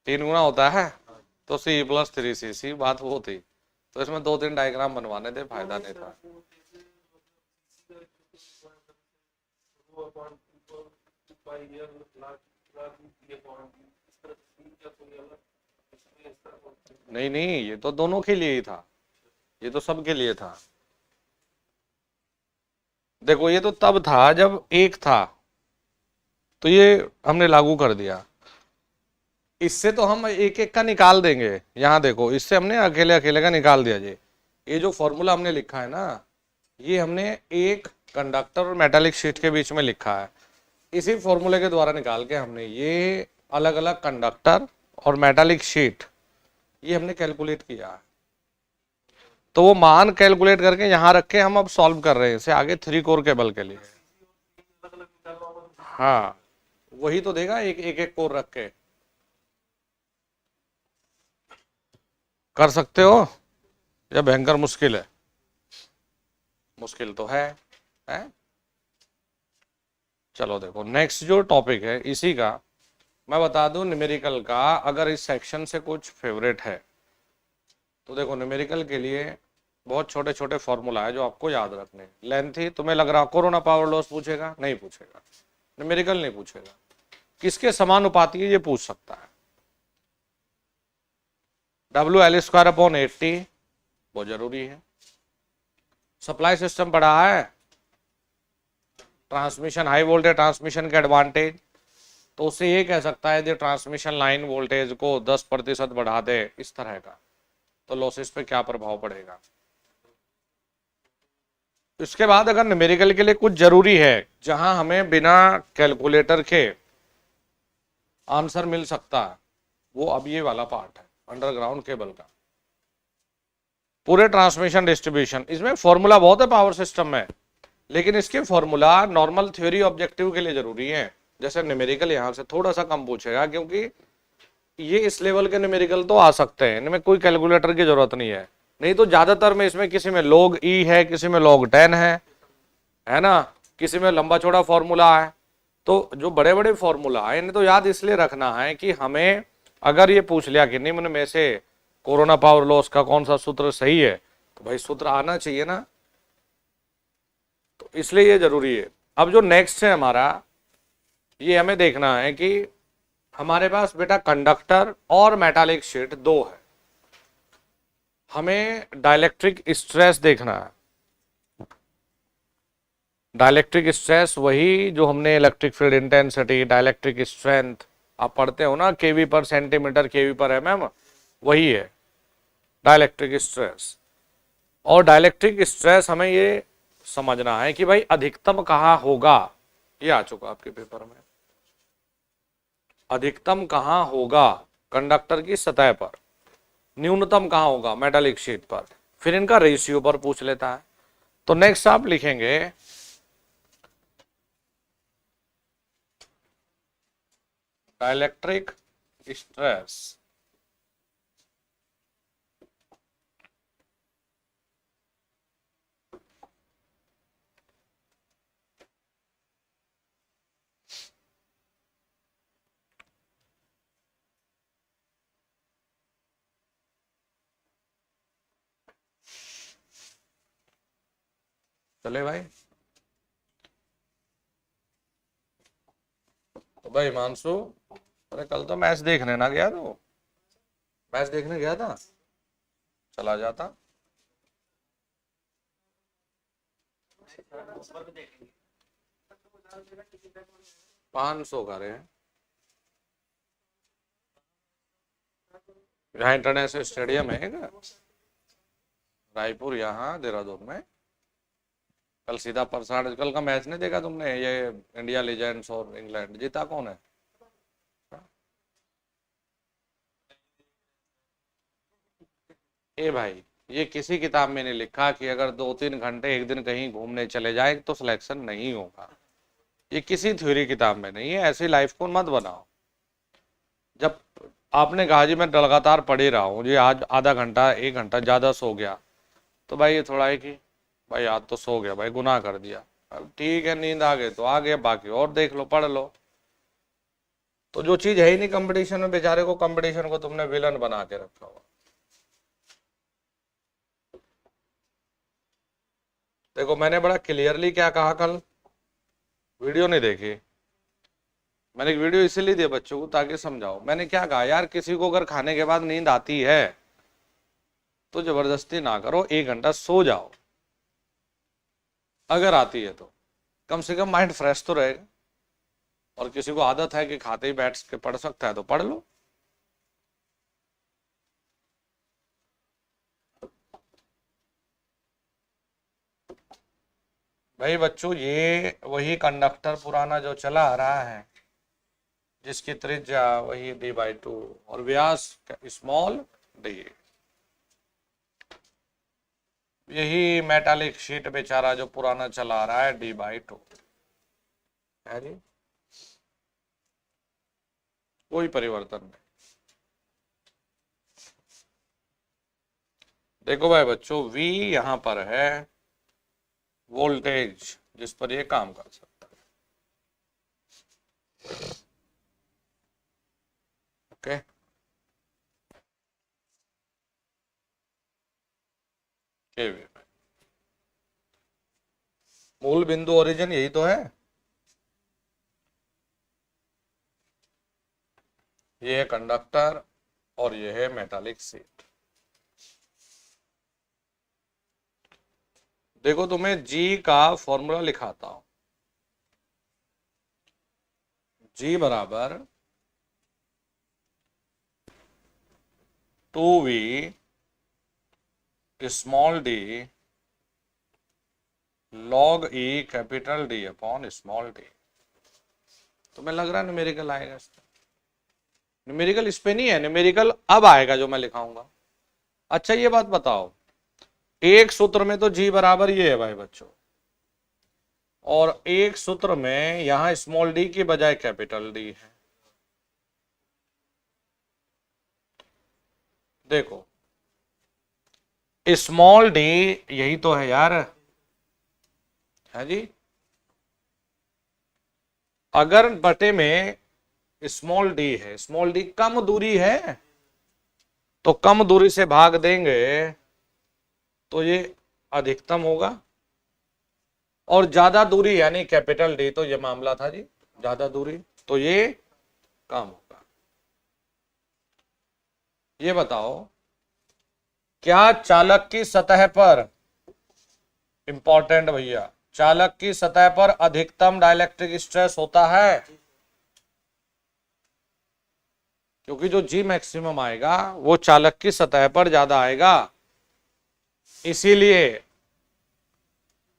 3 गुना होता है, तो C+3C बात वो थी। तो इसमें 2-3 डायग्राम बनवाने थे, फायदा नहीं था। नहीं नहीं, ये तो दोनों के लिए ही था, ये तो सबके लिए था। देखो ये तो तब था जब एक था, तो ये हमने लागू कर दिया, इससे तो हम एक एक का निकाल देंगे। यहाँ देखो, इससे हमने अकेले अकेले का निकाल दिया जी। ये जो फॉर्मूला हमने लिखा है ना, ये हमने एक कंडक्टर और मेटालिक शीट के बीच में लिखा है, इसी फॉर्मूले के द्वारा निकाल के हमने ये अलग अलग कंडक्टर और मेटालिक शीट ये हमने कैलकुलेट किया है। तो वो मान कैलकुलेट करके यहाँ रख के हम अब सॉल्व कर रहे हैं इसे आगे 3 कोर केबल के लिए। हाँ वही तो देगा, एक एक, एक कोर रख के कर सकते हो या भयंकर मुश्किल है? मुश्किल तो है? चलो देखो नेक्स्ट जो टॉपिक है इसी का मैं बता दूं, न्यूमेरिकल का अगर इस सेक्शन से कुछ फेवरेट है तो देखो न्यूमेरिकल के लिए बहुत छोटे छोटे फॉर्मूला है जो आपको याद रखने। लेंथी तुम्हें लग रहा कोरोना पावर लॉस पूछेगा, नहीं पूछेगा, न्यूमेरिकल नहीं पूछेगा। किसके समानुपाती है ये पूछ सकता है, WL²/80 बहुत जरूरी है। सप्लाई सिस्टम पढ़ा है, ट्रांसमिशन हाई वोल्टेज ट्रांसमिशन के एडवांटेज, तो उससे ये कह सकता है यदि ट्रांसमिशन लाइन वोल्टेज को 10% बढ़ा दे इस तरह का, तो लॉसेस पे क्या प्रभाव पड़ेगा। इसके बाद अगर न्यूमेरिकल के लिए कुछ जरूरी है जहां हमें बिना कैलकुलेटर के आंसर मिल सकता है, वो अब ये वाला पार्ट है अंडरग्राउंड केबल का, पूरे ट्रांसमिशन डिस्ट्रीब्यूशन। इसमें फॉर्मूला बहुत है पावर सिस्टम में, लेकिन इसके फॉर्मूला नॉर्मल थ्योरी ऑब्जेक्टिव के लिए जरूरी है। जैसे न्यूमेरिकल यहाँ से थोड़ा सा कम पूछेगा क्योंकि ये इस लेवल के न्यूमेरिकल तो आ सकते हैं, इनमें कोई कैलकुलेटर की जरूरत नहीं है। नहीं तो ज्यादातर में इसमें किसी में log E है, किसी में log 10 है ना, किसी में लंबा चौड़ा फॉर्मूला है। तो जो बड़े बड़े फॉर्मूला है इन्हें तो याद इसलिए रखना है कि हमें अगर ये पूछ लिया कि निम्न में से कोरोना पावर लॉस का कौन सा सूत्र सही है, तो भाई सूत्र आना चाहिए ना, तो इसलिए ये जरूरी है। अब जो नेक्स्ट है हमारा, ये हमें देखना है कि हमारे पास बेटा कंडक्टर और मेटालिक शीट दो है, हमें डाइलेक्ट्रिक स्ट्रेस देखना है। डाइलेक्ट्रिक स्ट्रेस वही जो हमने electric field intensity, dielectric strength आप पढ़ते हो ना, केवी पर सेंटीमीटर, केवी पर एमएम, वही है डाइलेक्ट्रिक स्ट्रेस। और डाइलेक्ट्रिक स्ट्रेस हमें ये समझना है कि भाई अधिकतम कहाँ होगा, ये आ चुका आपके पेपर में, अधिकतम कहाँ होगा कंडक्टर की सतह पर, न्यूनतम कहाँ होगा मेटालिक शीट पर, फिर इनका रेशियो पर पूछ लेता है। तो नेक्स्ट आप लिखेंगे डाइलेक्ट्रिक स्ट्रेस, चले भाई। तो भाई हिमांशु, अरे कल तो मैच देखने ना गया, तो मैच देखने गया था, चला जाता। 500 का रहे हैं यहाँ इंटरनेशनल स्टेडियम है क्या? रायपुर यहाँ देहरादून में। कल सीधा परसाड़, कल का मैच नहीं देखा तुमने? ये इंडिया लीजेंड्स और इंग्लैंड, जीता कौन है? ए भाई, ये किसी किताब में नहीं लिखा कि अगर 2-3 घंटे एक दिन कहीं घूमने चले जाए तो सिलेक्शन नहीं होगा। ये किसी थ्योरी किताब में नहीं है। ऐसी लाइफ को मत बनाओ। जब आपने कहा जी मैं लगातार पढ़ ही रहा हूँ जी, आज आधा घंटा 1 घंटा ज़्यादा सो गया, तो भाई ये थोड़ा है कि भाई आज तो सो गया, भाई गुनाह कर दिया। अब ठीक है, नींद आ गई तो आ गया, बाकी और देख लो, पढ़ लो। तो जो चीज़ है ही नहीं कंपटीशन में, बेचारे को कंपटीशन को तुमने विलन बना के रखा हुआ। देखो मैंने बड़ा क्लियरली क्या कहा कल, वीडियो नहीं देखी मैंने। एक वीडियो इसीलिए दिया बच्चों को ताकि समझाओ। मैंने क्या कहा यार, किसी को अगर खाने के बाद नींद आती है तो जबरदस्ती ना करो, 1 घंटा सो जाओ अगर आती है तो, कम से कम माइंड फ्रेश तो रहेगा। और किसी को आदत है कि खाते ही बैठ के पढ़ सकता है तो पढ़ लो। भाई बच्चों, ये वही कंडक्टर पुराना जो चला आ रहा है, जिसकी त्रिज्या वही d/2 और व्यास स्मॉल डी। यही मेटालिक शीट बेचारा जो पुराना चला आ रहा है, d/2 है जी, कोई परिवर्तन नहीं। देखो भाई बच्चों, V यहां पर है वोल्टेज जिस पर ये काम कर सकता है। ओके, मूल बिंदु ओरिजिन यही तो है। ये है कंडक्टर और ये है मेटालिक शीट। देखो तुम्हें G का फॉर्मूला लिखाता हूं। G बराबर 2V small D log E capital D upon small d। तुम्हें लग रहा है न्यूमेरिकल आएगा इसमें? न्यूमेरिकल इस पे नहीं है, न्यूमेरिकल अब आएगा जो मैं लिखाऊंगा। अच्छा ये बात बताओ, एक सूत्र में तो G बराबर ये है भाई बच्चों, और एक सूत्र में यहां स्मॉल डी की बजाय कैपिटल डी है। देखो स्मॉल डी यही तो है यार, है जी। अगर बटे में स्मॉल डी है, स्मॉल डी कम दूरी है, तो कम दूरी से भाग देंगे तो ये अधिकतम होगा, और ज्यादा दूरी यानी कैपिटल डी, तो ये मामला था जी, ज्यादा दूरी तो ये कम होगा। ये बताओ, क्या चालक की सतह पर, इंपॉर्टेंट भैया, चालक की सतह पर अधिकतम डाइलेक्ट्रिक स्ट्रेस होता है? क्योंकि जो G मैक्सिमम आएगा वो चालक की सतह पर ज्यादा आएगा, इसीलिए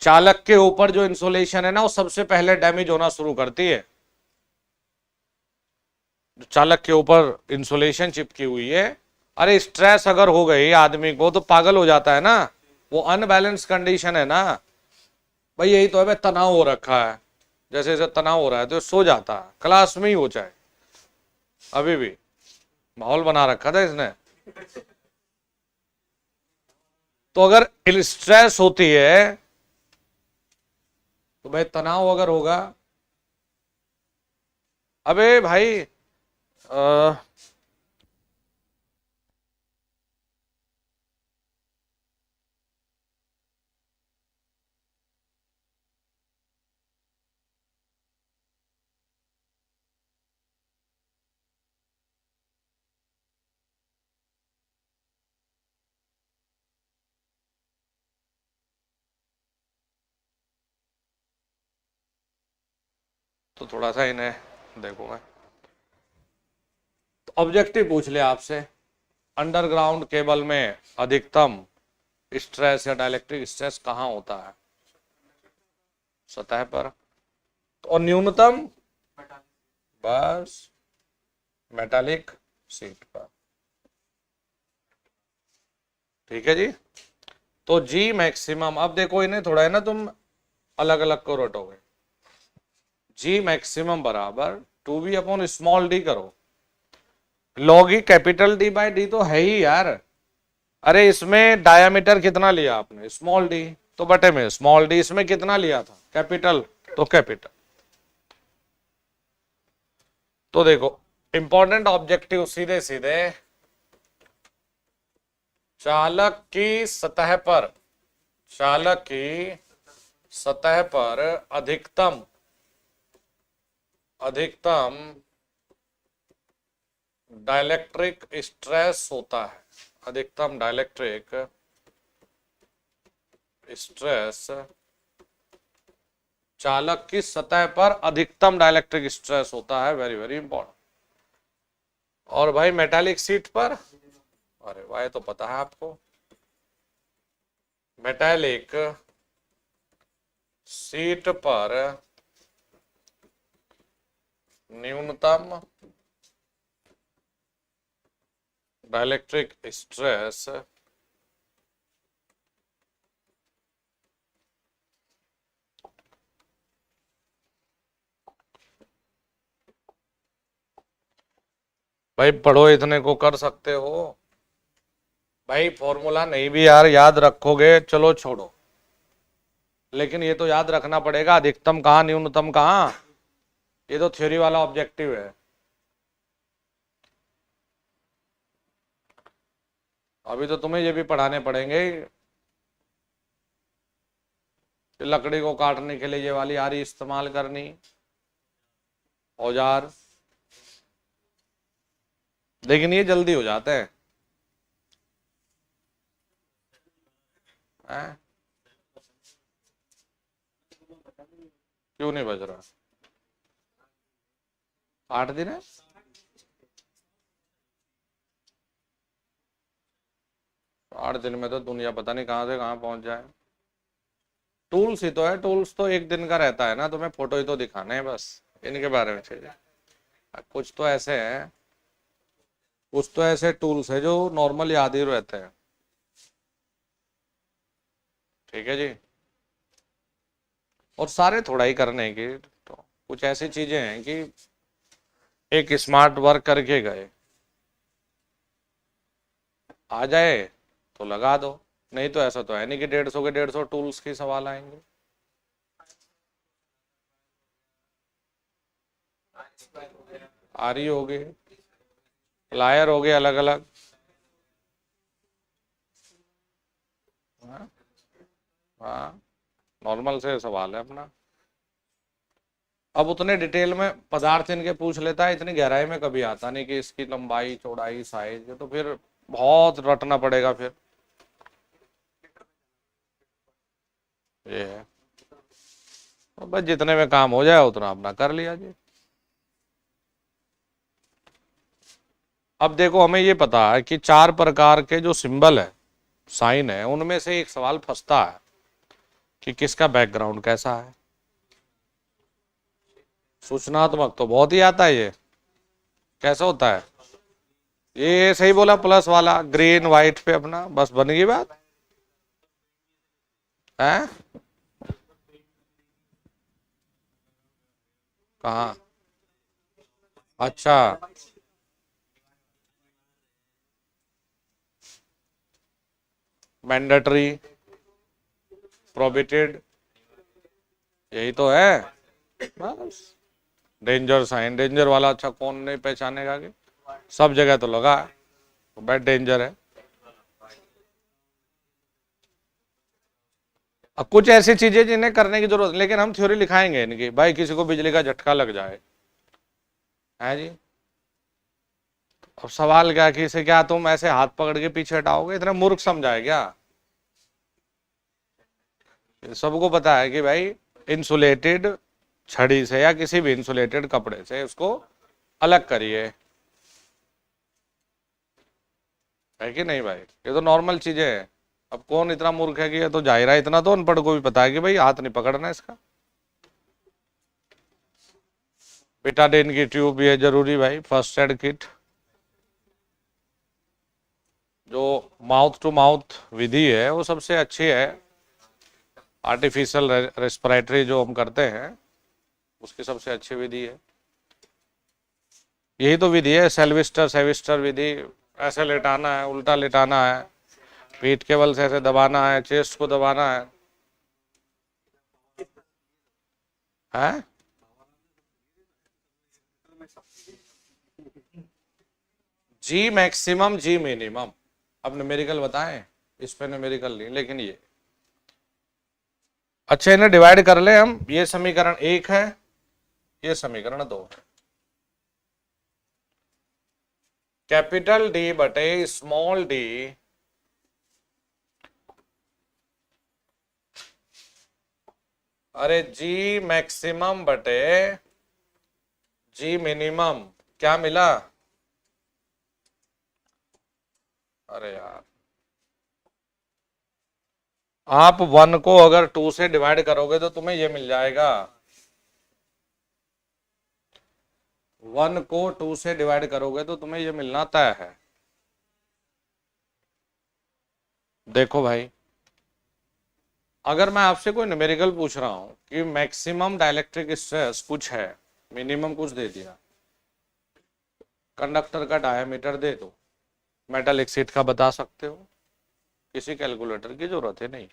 चालक के ऊपर जो इंसुलेशन है ना, वो सबसे पहले डैमेज होना शुरू करती है। जो चालक के ऊपर इंसुलेशन चिपकी हुई है, अरे स्ट्रेस अगर हो गई आदमी को तो पागल हो जाता है ना, वो अनबैलेंस कंडीशन है ना भाई। यही तो है भाई, तनाव हो रखा है, जैसे जैसे तनाव हो रहा है तो सो जाता है, क्लास में ही हो चाहे, अभी भी माहौल बना रखा था इसने। तो अगर स्ट्रेस होती है तो भाई तनाव अगर होगा, अबे भाई तो थोड़ा सा इन्हें देखो मैं। तो ऑब्जेक्टिव पूछ लिया आपसे, अंडरग्राउंड केबल में अधिकतम स्ट्रेस या डाइलेक्ट्रिक स्ट्रेस कहाँ होता है? सतह पर। और न्यूनतम? बस मेटालिक सीट पर। ठीक है जी। तो जी मैक्सिमम, अब देखो इन्हें थोड़ा है ना तुम अलग अलग को रटोगे। जी मैक्सिमम बराबर 2v अपॉन स्मॉल डी करो। Log he capital D by D तो है ही यार। अरे इसमें डायामीटर कितना लिया आपने? स्मॉल डी, तो बटे में स्मॉल डी। इसमें कितना लिया था? कैपिटल, तो कैपिटल। तो देखो इंपॉर्टेंट ऑब्जेक्टिव सीधे सीधे चालक की सतह पर, चालक की सतह पर अधिकतम डाइलेक्ट्रिक स्ट्रेस होता है। अधिकतम डाइलेक्ट्रिक स्ट्रेस, चालक की सतह पर अधिकतम डाइलेक्ट्रिक स्ट्रेस होता है। Very very important. और भाई मेटालिक सीट पर, अरे भाई तो पता है आपको, मेटालिक सीट पर न्यूनतम डाइलेक्ट्रिक स्ट्रेस भाई पढ़ो, इतने को कर सकते हो भाई। फॉर्मूला नहीं भी यार याद रखोगे चलो छोड़ो, लेकिन ये तो याद रखना पड़ेगा, अधिकतम कहाँ न्यूनतम कहाँ। ये तो थ्योरी वाला ऑब्जेक्टिव है। अभी तो तुम्हें ये भी पढ़ाने पड़ेंगे कि लकड़ी को काटने के लिए ये वाली आरी इस्तेमाल करनी, औजार। लेकिन ये जल्दी हो जाते हैं, हैं? क्यों नहीं बज रहा? 8 दिन है। तो 8 दिन में तो दुनिया पता नहीं कहाँ से कहाँ पहुंच जाए। टूल्स ही तो है, टूल्स तो एक दिन का रहता है ना, तुम्हें फोटो ही तो दिखाने हैं बस, इनके बारे में चाहिए। कुछ तो ऐसे हैं, कुछ तो ऐसे टूल्स है जो नॉर्मल याद ही रहते हैं। ठीक है जी। और सारे थोड़ा ही करने की, तो कुछ ऐसी चीजें हैं कि एक स्मार्ट वर्क करके गए, आ जाए तो लगा दो, नहीं तो ऐसा तो है नहीं कि 150 के 150 टूल्स के सवाल आएंगे। आरी हो गए, प्लायर हो गए अलग अलग। हाँ नॉर्मल से सवाल है अपना। अब उतने डिटेल में पदार्थ इनके पूछ लेता है, इतनी गहराई में कभी आता नहीं कि इसकी लंबाई चौड़ाई साइज, तो फिर बहुत रटना पड़ेगा फिर। ये है तो बस जितने में काम हो जाए उतना अपना कर लिया जी। अब देखो हमें ये पता है कि 4 प्रकार के जो सिंबल है, साइन है, उनमें से एक सवाल फंसता है कि किसका बैकग्राउंड कैसा है। सूचनात्मक तो बहुत ही आता है, ये कैसा होता है? ये सही बोला, प्लस वाला ग्रीन व्हाइट पे अपना, बस बन गई बात है। कहाँ? अच्छा मैंडेटरी, प्रोबिटेड, यही तो है बस। डेंजर साइन, डेंजर वाला अच्छा कौन नहीं पहचानेगा कि सब जगह तो लगा है, तो बैड डेंजर है। अब कुछ ऐसी चीजें जिन्हें करने की जरूरत, लेकिन हम थ्योरी लिखाएंगे इनकी, भाई किसी को बिजली का झटका लग जाए है जी। अब सवाल क्या कि इसे क्या तुम ऐसे हाथ पकड़ के पीछे हटाओगे? इतना मूर्ख समझाए क्या? सबको पता है कि भाई इंसुलेटेड छड़ी से या किसी भी इंसुलेटेड कपड़े से उसको अलग करिए, है कि नहीं भाई? ये तो नॉर्मल चीजें हैं। अब कौन इतना मूर्ख है कि ये तो जाहिर है, इतना तो अनपढ़ को भी पता है कि भाई हाथ नहीं पकड़ना इसका। बेटाडीन की ट्यूब भी है जरूरी भाई, फर्स्ट एड किट। जो माउथ टू माउथ विधि है वो सबसे अच्छी है, आर्टिफिशियल रेस्पिरेटरी जो हम करते हैं उसकी सबसे अच्छी विधि है। यही तो विधि है, सेल्विस्टर सेविस्टर विधि। ऐसे लेटाना है, उल्टा लेटाना है, पीठ के बल से ऐसे दबाना है, चेस्ट को दबाना है, हैं? जी मैक्सिमम जी मिनिमम, अब न्यूमेरिकल बताएं, इस पे न्यूमेरिकल नहीं, लेकिन ये अच्छा इन्हें डिवाइड कर ले हम। ये समीकरण 1 है, ये समीकरण 2 है। कैपिटल डी बटे स्मॉल डी अरे जी मैक्सिमम बटे जी मिनिमम, क्या मिला? अरे यार, आप 1 को अगर 2 से डिवाइड करोगे तो तुम्हें ये मिल जाएगा। 1 को 2 से डिवाइड करोगे तो तुम्हें ये मिलना तय है। देखो भाई, अगर मैं आपसे कोई न्यूमेरिकल पूछ रहा हूं कि मैक्सिमम डाइलेक्ट्रिक स्ट्रेस कुछ है, मिनिमम कुछ दे दिया, कंडक्टर का डायमीटर दे दो, मेटालिक शीट का बता सकते हो, किसी कैलकुलेटर की जरूरत ही नहीं।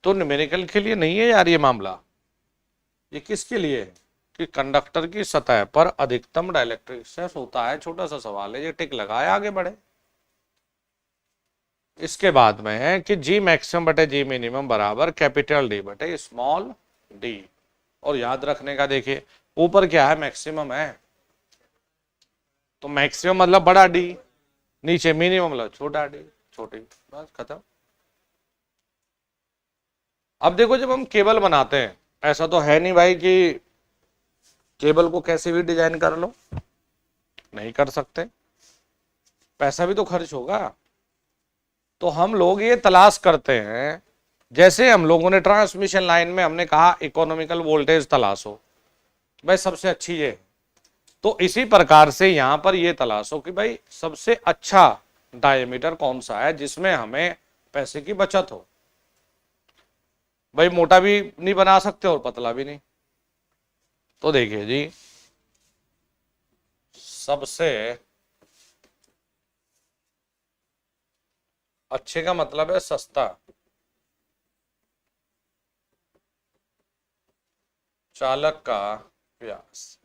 तो न्यूमेरिकल के लिए नहीं है यार ये मामला, ये किसके लिए है कि कंडक्टर की सतह पर अधिकतम डाइलेक्ट्रिक स्ट्रेस होता है। छोटा सा सवाल है, ये टिक लगाए आगे बढ़े। इसके बाद में है कि जी मैक्सिमम बटे जी मिनिमम बराबर कैपिटल डी बटे स्मॉल डी। और याद रखने का देखिए, ऊपर क्या है? मैक्सिमम है, तो मैक्सिमम मतलब बड़ा डी, नीचे मिनिमम मतलब छोटा डी, छोटी, बस खत्म। अब देखो, जब हम केबल बनाते हैं, ऐसा तो है नहीं भाई कि केबल को कैसे भी डिजाइन कर लो, नहीं कर सकते, पैसा भी तो खर्च होगा। तो हम लोग ये तलाश करते हैं, जैसे हम लोगों ने ट्रांसमिशन लाइन में हमने कहा इकोनॉमिकल वोल्टेज तलाशो, भाई सबसे अच्छी ये। तो इसी प्रकार से यहां पर ये तलाशो कि भाई सबसे अच्छा डायमीटर कौन सा है जिसमें हमें पैसे की बचत हो। भाई मोटा भी नहीं बना सकते और पतला भी नहीं। तो देखिए जी, सबसे अच्छे का मतलब है सस्ता, चालक का व्यास।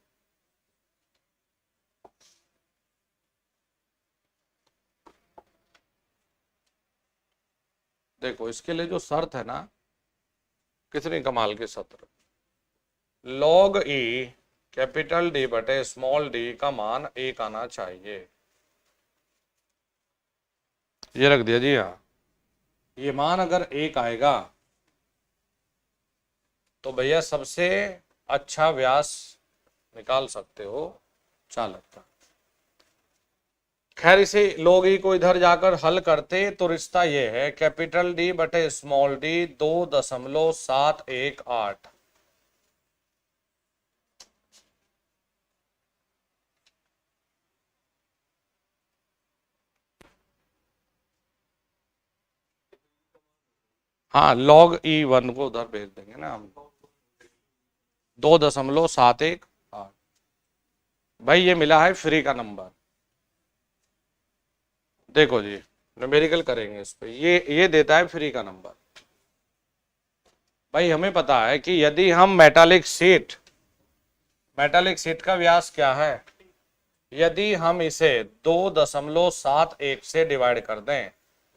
देखो इसके लिए जो शर्त है ना, कितनी कमाल की शर्त, लॉग ई कैपिटल डी बटे स्मॉल डी का मान 1 आना चाहिए। ये रख दिया जी। हाँ, ये मान अगर 1 आएगा तो भैया सबसे अच्छा व्यास निकाल सकते हो चालक का। खैर इसे लोग ही को इधर जाकर हल करते तो रिश्ता ये है, कैपिटल डी बटे स्मॉल डी 2.718। हाँ, लॉग ई 1 को उधर भेज देंगे ना हम, 2.718। भाई ये मिला है फ्री का नंबर। देखो जी, न्यूमेरिकल करेंगे इस पे, ये देता है फ्री का नंबर। भाई हमें पता है कि यदि हम मेटालिक शीट का व्यास क्या है, यदि हम इसे 2.71 से डिवाइड कर दें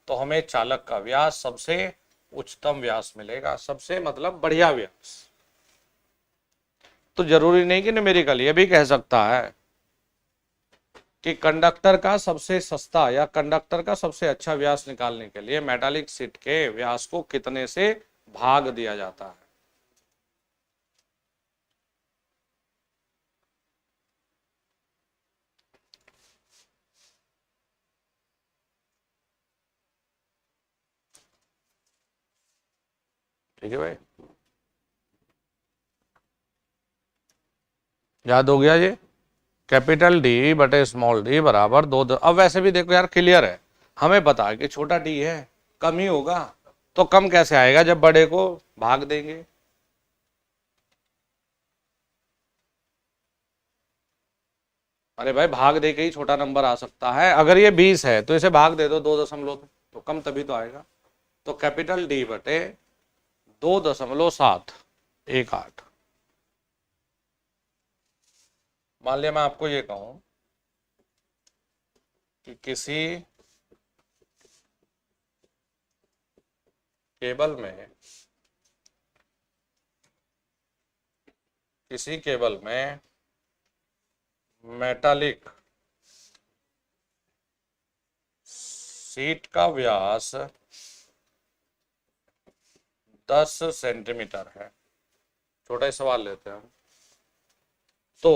तो हमें चालक का व्यास सबसे उच्चतम व्यास मिलेगा, सबसे मतलब बढ़िया व्यास। तो जरूरी नहीं कि न्यूमेरिकल, ये भी कह सकता है कि कंडक्टर का सबसे सस्ता या कंडक्टर का सबसे अच्छा व्यास निकालने के लिए मेटालिक शीट के व्यास को कितने से भाग दिया जाता है। ठीक है भाई, याद हो गया ये। कैपिटल डी बटे स्मॉल डी बराबर अब वैसे भी देखो यार क्लियर है, हमें पता है कि छोटा डी है, कम ही होगा, तो कम कैसे आएगा जब बड़े को भाग देंगे। अरे भाई भाग दे के ही छोटा नंबर आ सकता है, अगर ये 20 है तो इसे भाग दे दो 2 दशमलव तो कम तभी तो आएगा। तो कैपिटल डी बटे 2.718। मान लिया मैं आपको ये कहूं कि किसी केबल में मेटालिक सीट का व्यास 10 सेंटीमीटर है, छोटा ही सवाल लेते हैं, तो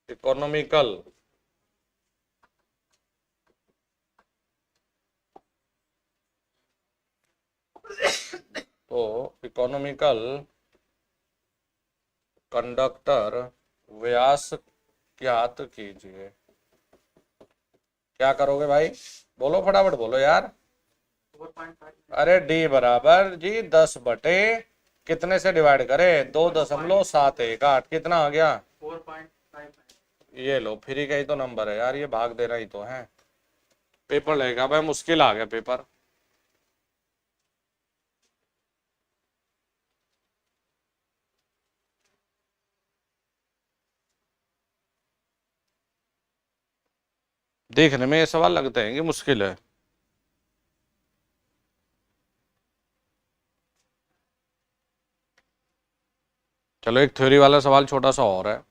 इकोनॉमिकल कंडक्टर व्यास ज्ञात कीजिए। क्या करोगे भाई, बोलो फटाफट बोलो यार। अरे डी बराबर जी 10 बटे कितने से डिवाइड करें, 2.718, कितना आ गया 4.5। ये लो फ्री का ही तो नंबर है यार, ये भाग देना ही तो है। पेपर लगेगा भाई, मुश्किल आ गया पेपर। देखने में ये सवाल लगते हैं कि मुश्किल है। चलो एक थ्योरी वाला सवाल छोटा सा और है।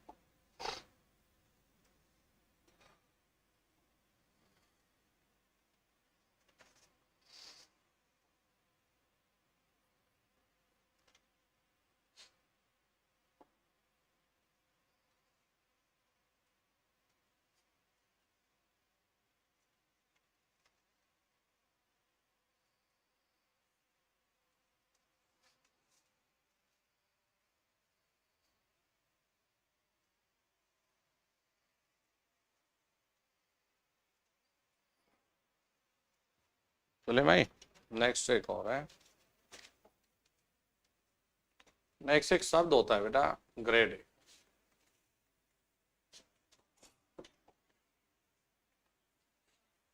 चले भाई, नेक्स्ट एक और है। नेक्स्ट एक शब्द होता है बेटा ग्रेड।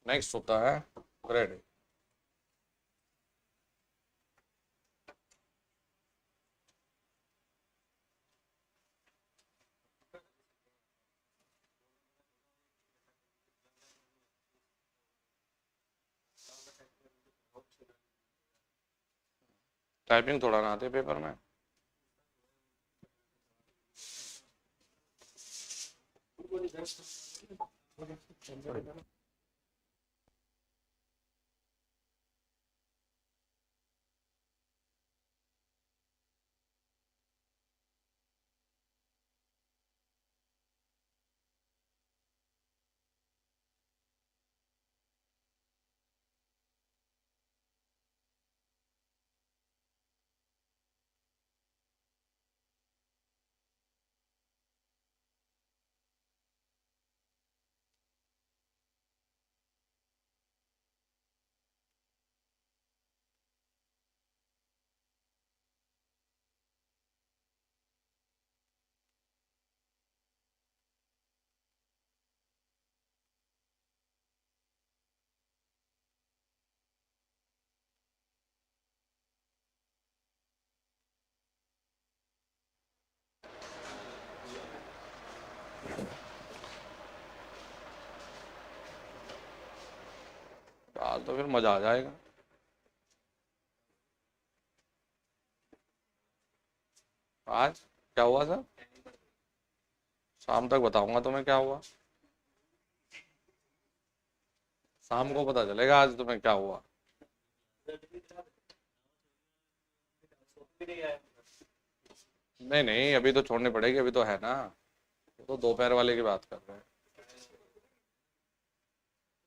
नेक्स्ट होता है ग्रेड। टाइपिंग थोड़ा ना आती पेपर में। आज तो फिर मजा आ जाएगा। आज क्या हुआ सर, शाम तक बताऊंगा तुम्हें क्या हुआ। शाम को पता चलेगा आज तुम्हें क्या हुआ। नहीं नहीं, अभी तो छोड़नी पड़ेगी, अभी तो है ना, तो दोपहर वाले की बात कर रहे हैं।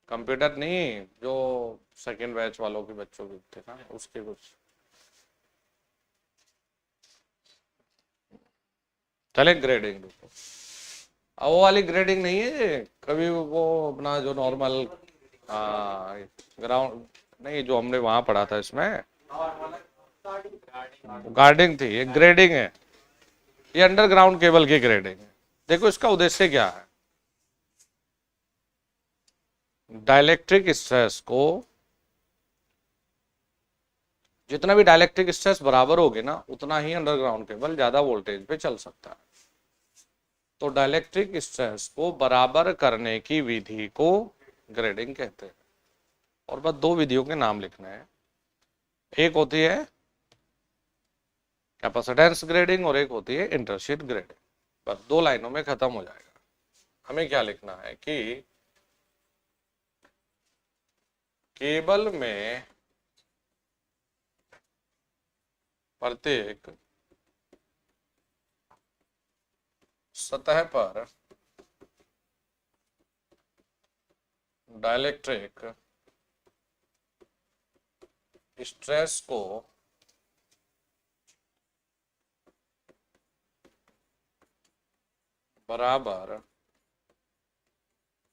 कंप्यूटर नहीं, जो सेकंड बैच वालों के बच्चों के थे ना, उसके कुछ। चले ग्रेडिंग देखो, अब वो वाली ग्रेडिंग नहीं है ये, कभी वो अपना जो नॉर्मल, हाँ ग्राउंड नहीं, जो हमने वहां पढ़ा था इसमें गार्डिंग थी, ये ग्रेडिंग है, ये अंडरग्राउंड केबल की ग्रेडिंग है। देखो इसका उद्देश्य क्या है, डाइलेक्ट्रिक स्ट्रेस को, जितना भी डाइलेक्ट्रिक स्ट्रेस बराबर होगी ना, उतना ही अंडरग्राउंड केबल ज्यादा वोल्टेज पे चल सकता है। तो डाइलेक्ट्रिक स्ट्रेस को बराबर करने की विधि को ग्रेडिंग कहते हैं। और बस दो विधियों के नाम लिखने हैं, एक होती है कैपेसिटेंस ग्रेडिंग और एक होती है इंटरशीट ग्रेडिंग। बस दो लाइनों में खत्म हो जाएगा। हमें क्या लिखना है कि केबल में प्रत्येक सतह पर डाइलेक्ट्रिक स्ट्रेस को बराबर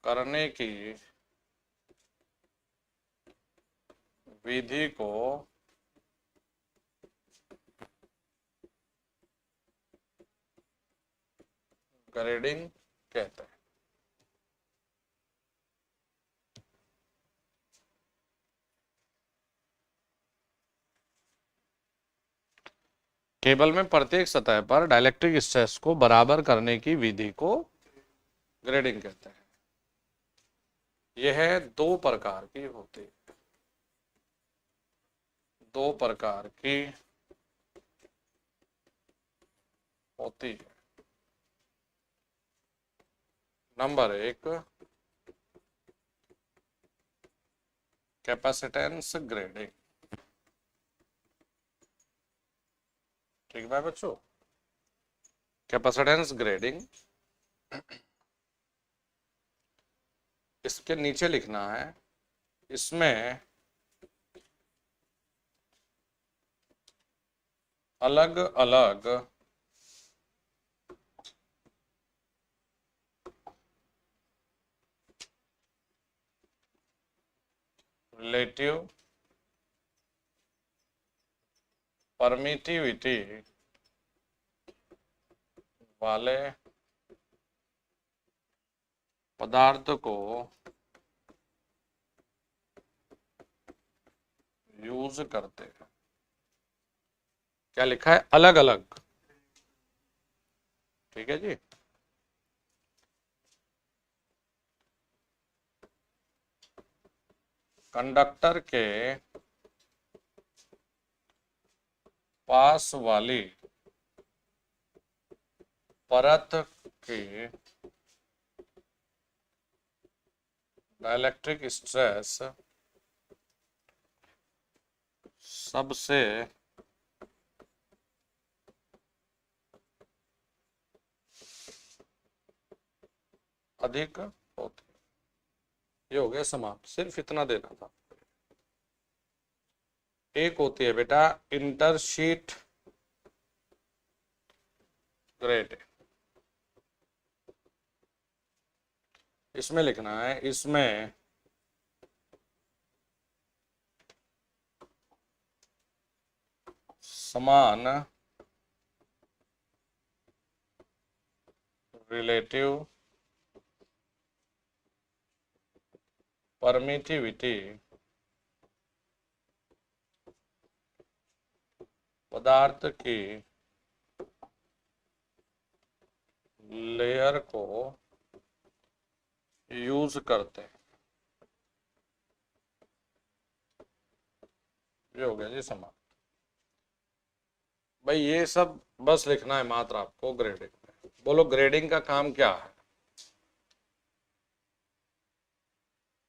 करने की विधि को ग्रेडिंग कहते हैं। केबल में प्रत्येक सतह पर डाइलेक्ट्रिक स्ट्रेस को बराबर करने की विधि को ग्रेडिंग कहते हैं। यह दो प्रकार की होती है, दो प्रकार की होती है। नंबर एक, कैपेसिटेंस ग्रेडिंग। ठीक है बच्चों, कैपेसिटेंस ग्रेडिंग, इसके नीचे लिखना है, इसमें अलग अलग रिलेटिव परमिटिविटी वाले पदार्थ को यूज करते हैं। क्या लिखा है, अलग अलग। ठीक है जी, कंडक्टर के पास वाली परत की डाइलेक्ट्रिक स्ट्रेस सबसे अधिक होती है। ये हो गया समाप्त, सिर्फ इतना देना था। एक होती है बेटा इंटरशीट ग्रेडिंग, इसमें लिखना है, इसमें समान रिलेटिव परमिटिविटी पदार्थ की लेयर को यूज करते हैं। ये हो गया जी समाप्त। भाई ये सब बस लिखना है मात्र आपको ग्रेडिंग में। बोलो ग्रेडिंग का काम क्या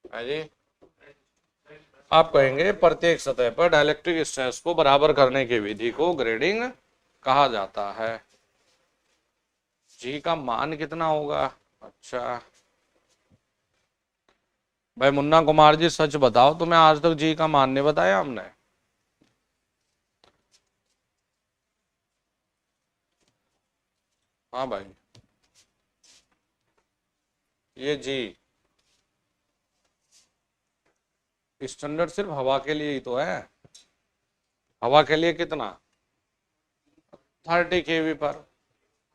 है जी? आप कहेंगे प्रत्येक सतह पर डाइलेक्ट्रिक स्ट्रेस को बराबर करने की विधि को ग्रेडिंग कहा जाता है। जी का मान कितना होगा? अच्छा भाई मुन्ना कुमार जी सच बताओ, तुम्हें आज तक जी का मान नहीं बताया हमने? हाँ भाई, ये जी स्टैंडर्ड सिर्फ हवा के लिए ही तो है। हवा के लिए कितना? 30 kV पर।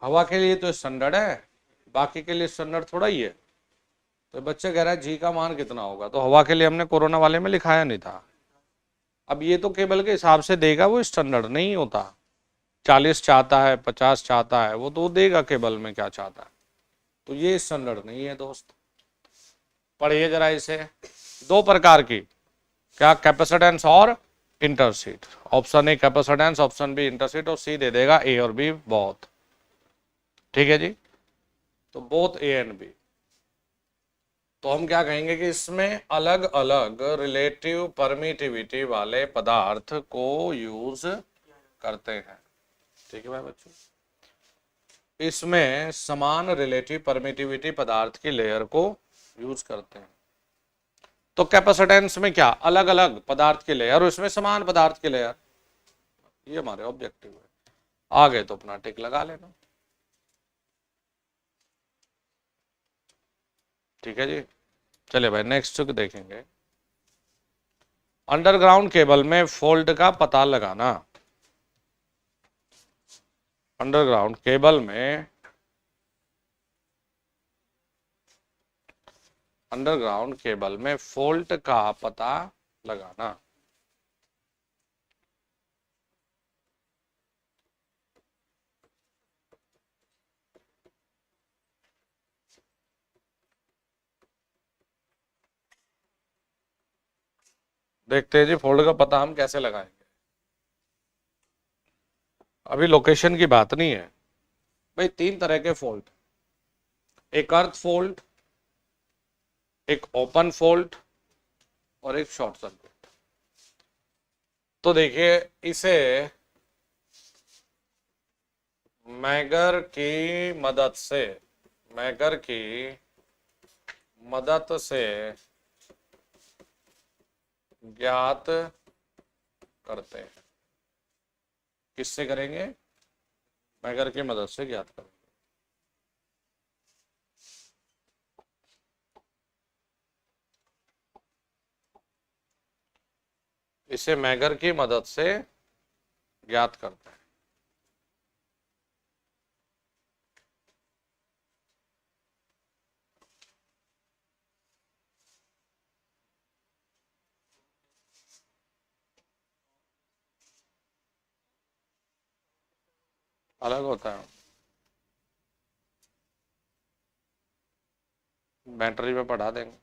हवा के लिए तो स्टैंडर्ड है, बाकी के लिए स्टैंडर्ड थोड़ा ही है। तो बच्चे कह रहा है जी का मान कितना होगा, तो हवा के लिए हमने कोरोना वाले में लिखाया नहीं था। अब ये तो केबल के हिसाब से देगा, वो स्टैंडर्ड नहीं होता। 40 चाहता है, 50 चाहता है, वो तो देगा केबल में क्या चाहता है। तो ये स्टैंडर्ड नहीं है दोस्त। पढ़िए जरा इसे। दो प्रकार की, क्या? कैपेसिटेंस और इंटरसीट। Option A capacitance, option B इंटरसीट, और सी दे देगा ए और बी बोथ। ठीक है जी, तो बोथ ए एंड बी। तो हम क्या कहेंगे कि इसमें अलग अलग रिलेटिव परमिटिविटी वाले पदार्थ को यूज करते हैं। ठीक है भाई बच्चों, इसमें समान रिलेटिव परमिटिविटी पदार्थ की लेयर को यूज करते हैं। तो कैपेसिटेंस में क्या? अलग अलग पदार्थ की लेयर, और इसमें समान पदार्थ की लेयर। ये हमारे ऑब्जेक्टिव है। आ गए तो अपना टिक लगा लेना। ठीक है जी, चलिए भाई नेक्स्ट देखेंगे। अंडरग्राउंड केबल में फॉल्ट का पता लगाना। अंडरग्राउंड केबल में फॉल्ट का पता लगाना। देखते हैं जी फॉल्ट का पता हम कैसे लगाएंगे। अभी लोकेशन की बात नहीं है भाई। तीन तरह के फॉल्ट, एक अर्थ फॉल्ट, एक ओपन फॉल्ट, और एक शॉर्ट सर्किट। तो देखिए, इसे मैगर की मदद से ज्ञात करते हैं। किससे करेंगे? मैगर की मदद से ज्ञात करेंगे। इसे मैगर की मदद से ज्ञात करते हैं। अलग होता है, बैटरी पे पढ़ा देंगे।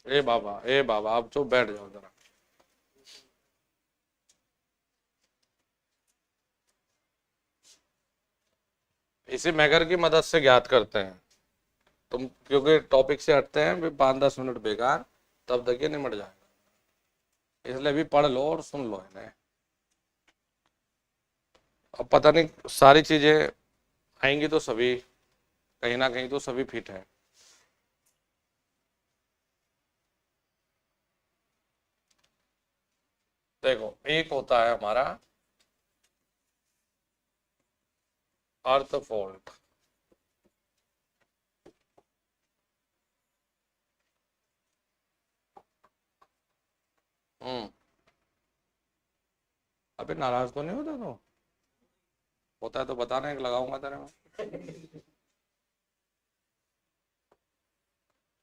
ए बाबा आप चुप बैठ जाओ जरा। इसी मैगर की मदद से ज्ञात करते हैं। तुम क्योंकि टॉपिक से हटते हैं 5-10 मिनट बेकार, तब तक ये निमट जाएगा। इसलिए भी पढ़ लो और सुन लो इन्हें। अब पता नहीं सारी चीजें आएंगी तो सभी कहीं ना कहीं तो सभी फिट है। देखो, एक होता है हमारा अर्थ फॉल्ट। अबे नाराज तो नहीं होता? तो होता है तो बताना, एक लगाऊंगा तेरे में।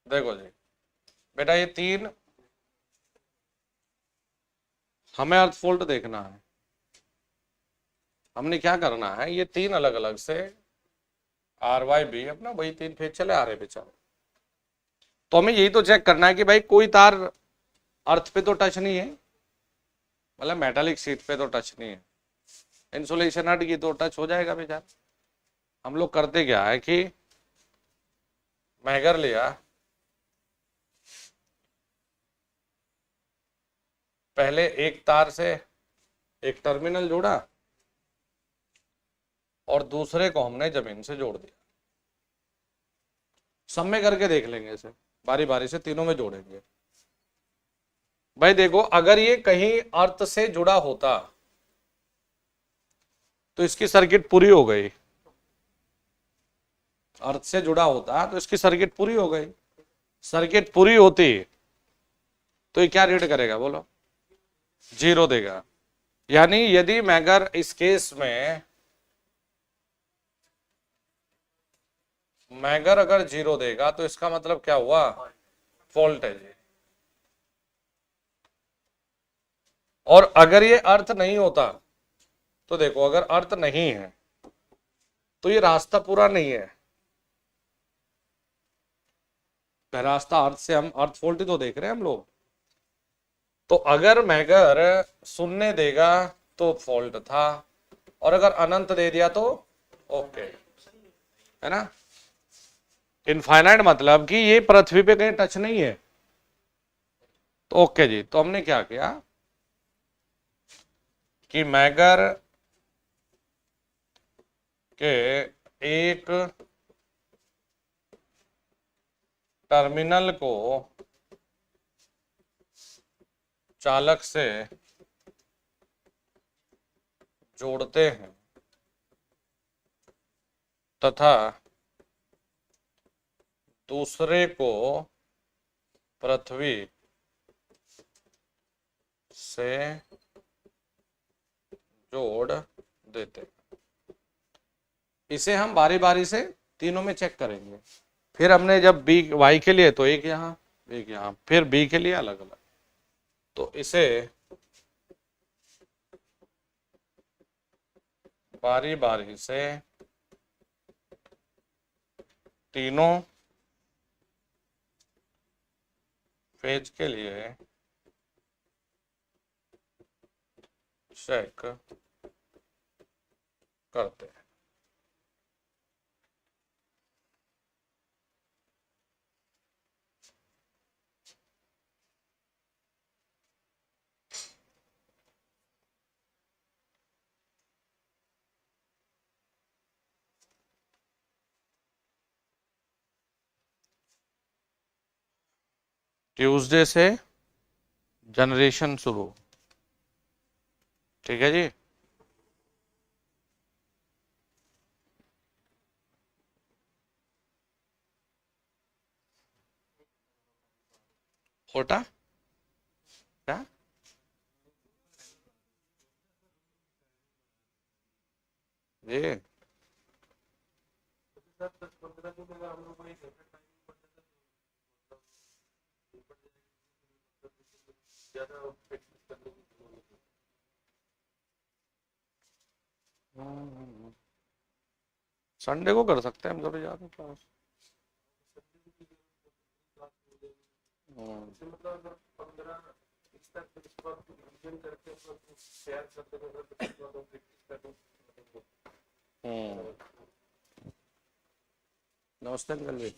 देखो जी बेटा, ये तीन हमें अर्थ फॉल्ट देखना है। हमने क्या करना है, ये तीन अलग अलग से RYB अपना वही तीन फेज चले आ रहे बेचारे। तो हमें यही तो चेक करना है कि भाई कोई तार अर्थ पे तो टच नहीं है, मतलब मेटालिक शीट पे तो टच नहीं है, इंसुलेशन हट गई तो टच हो जाएगा बेचारा। हम लोग करते क्या है कि मैगर लिया, पहले एक तार से एक टर्मिनल जोड़ा और दूसरे को हमने जमीन से जोड़ दिया। सब में करके देख लेंगे इसे, बारी बारी से तीनों में जोड़ेंगे। भाई देखो, अगर ये कहीं अर्थ से जुड़ा होता तो इसकी सर्किट पूरी हो गई, अर्थ से जुड़ा होता तो इसकी सर्किट पूरी हो गई। सर्किट पूरी होती तो ये क्या रीड करेगा बोलो, 0 देगा। यानी यदि मैगर इस केस में मैगर अगर 0 देगा तो इसका मतलब क्या हुआ, फॉल्ट है जी। और अगर ये अर्थ नहीं होता तो देखो, अगर अर्थ नहीं है तो ये रास्ता पूरा नहीं है, रास्ता अर्थ से, हम अर्थ फॉल्ट ही तो देख रहे हैं हम लोग। तो अगर मैगर 0 देगा तो फॉल्ट था, और अगर अनंत दे दिया तो ओके, है ना। इनफाइनाइट मतलब कि ये पृथ्वी पे कहीं टच नहीं है, तो ओके जी। तो हमने क्या किया कि मैगर के एक टर्मिनल को चालक से जोड़ते हैं तथा दूसरे को पृथ्वी से जोड़ देते हैं। इसे हम बारी बारी से तीनों में चेक करेंगे। फिर हमने जब बी वाई के लिए तो एक यहां एक यहां, फिर बी के लिए अलग अलग, तो इसे बारी बारी से तीनों फेज के लिए चेक करते हैं। ट्यूसडे से जनरेशन शुरू, ठीक है जी। होटा क्या, ये संडे को कर सकते हैं हम, थोड़ी ज्यादा क्लास। नमस्ते अंकल जी।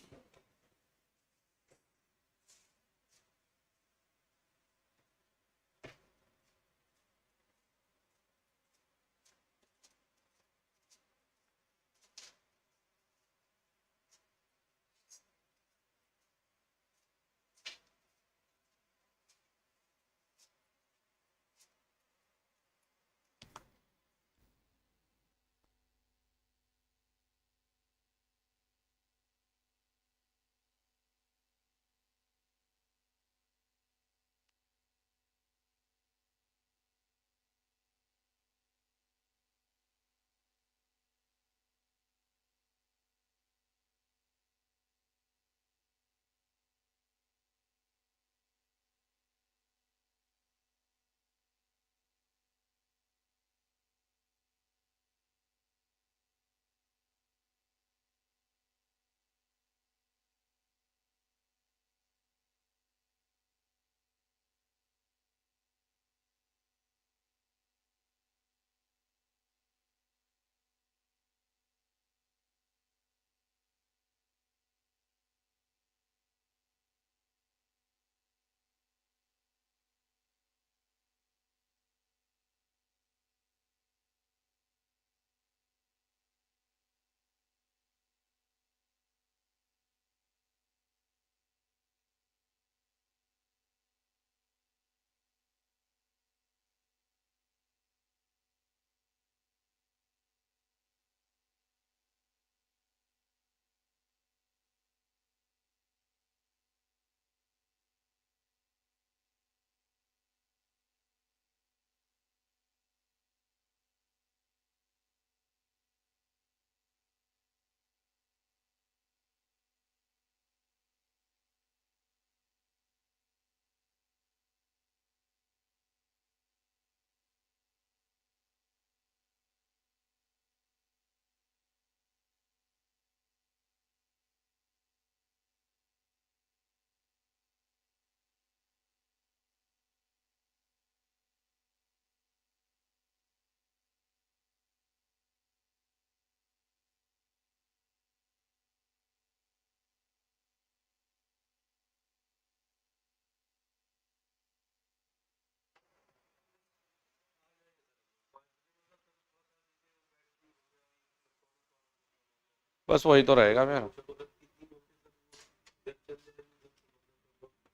बस वही तो रहेगा मेरा।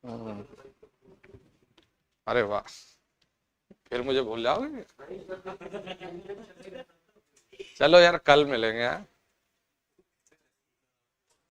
हम्म, अरे वाह, फिर मुझे भूल जाओगे। चलो यार, कल मिलेंगे यार।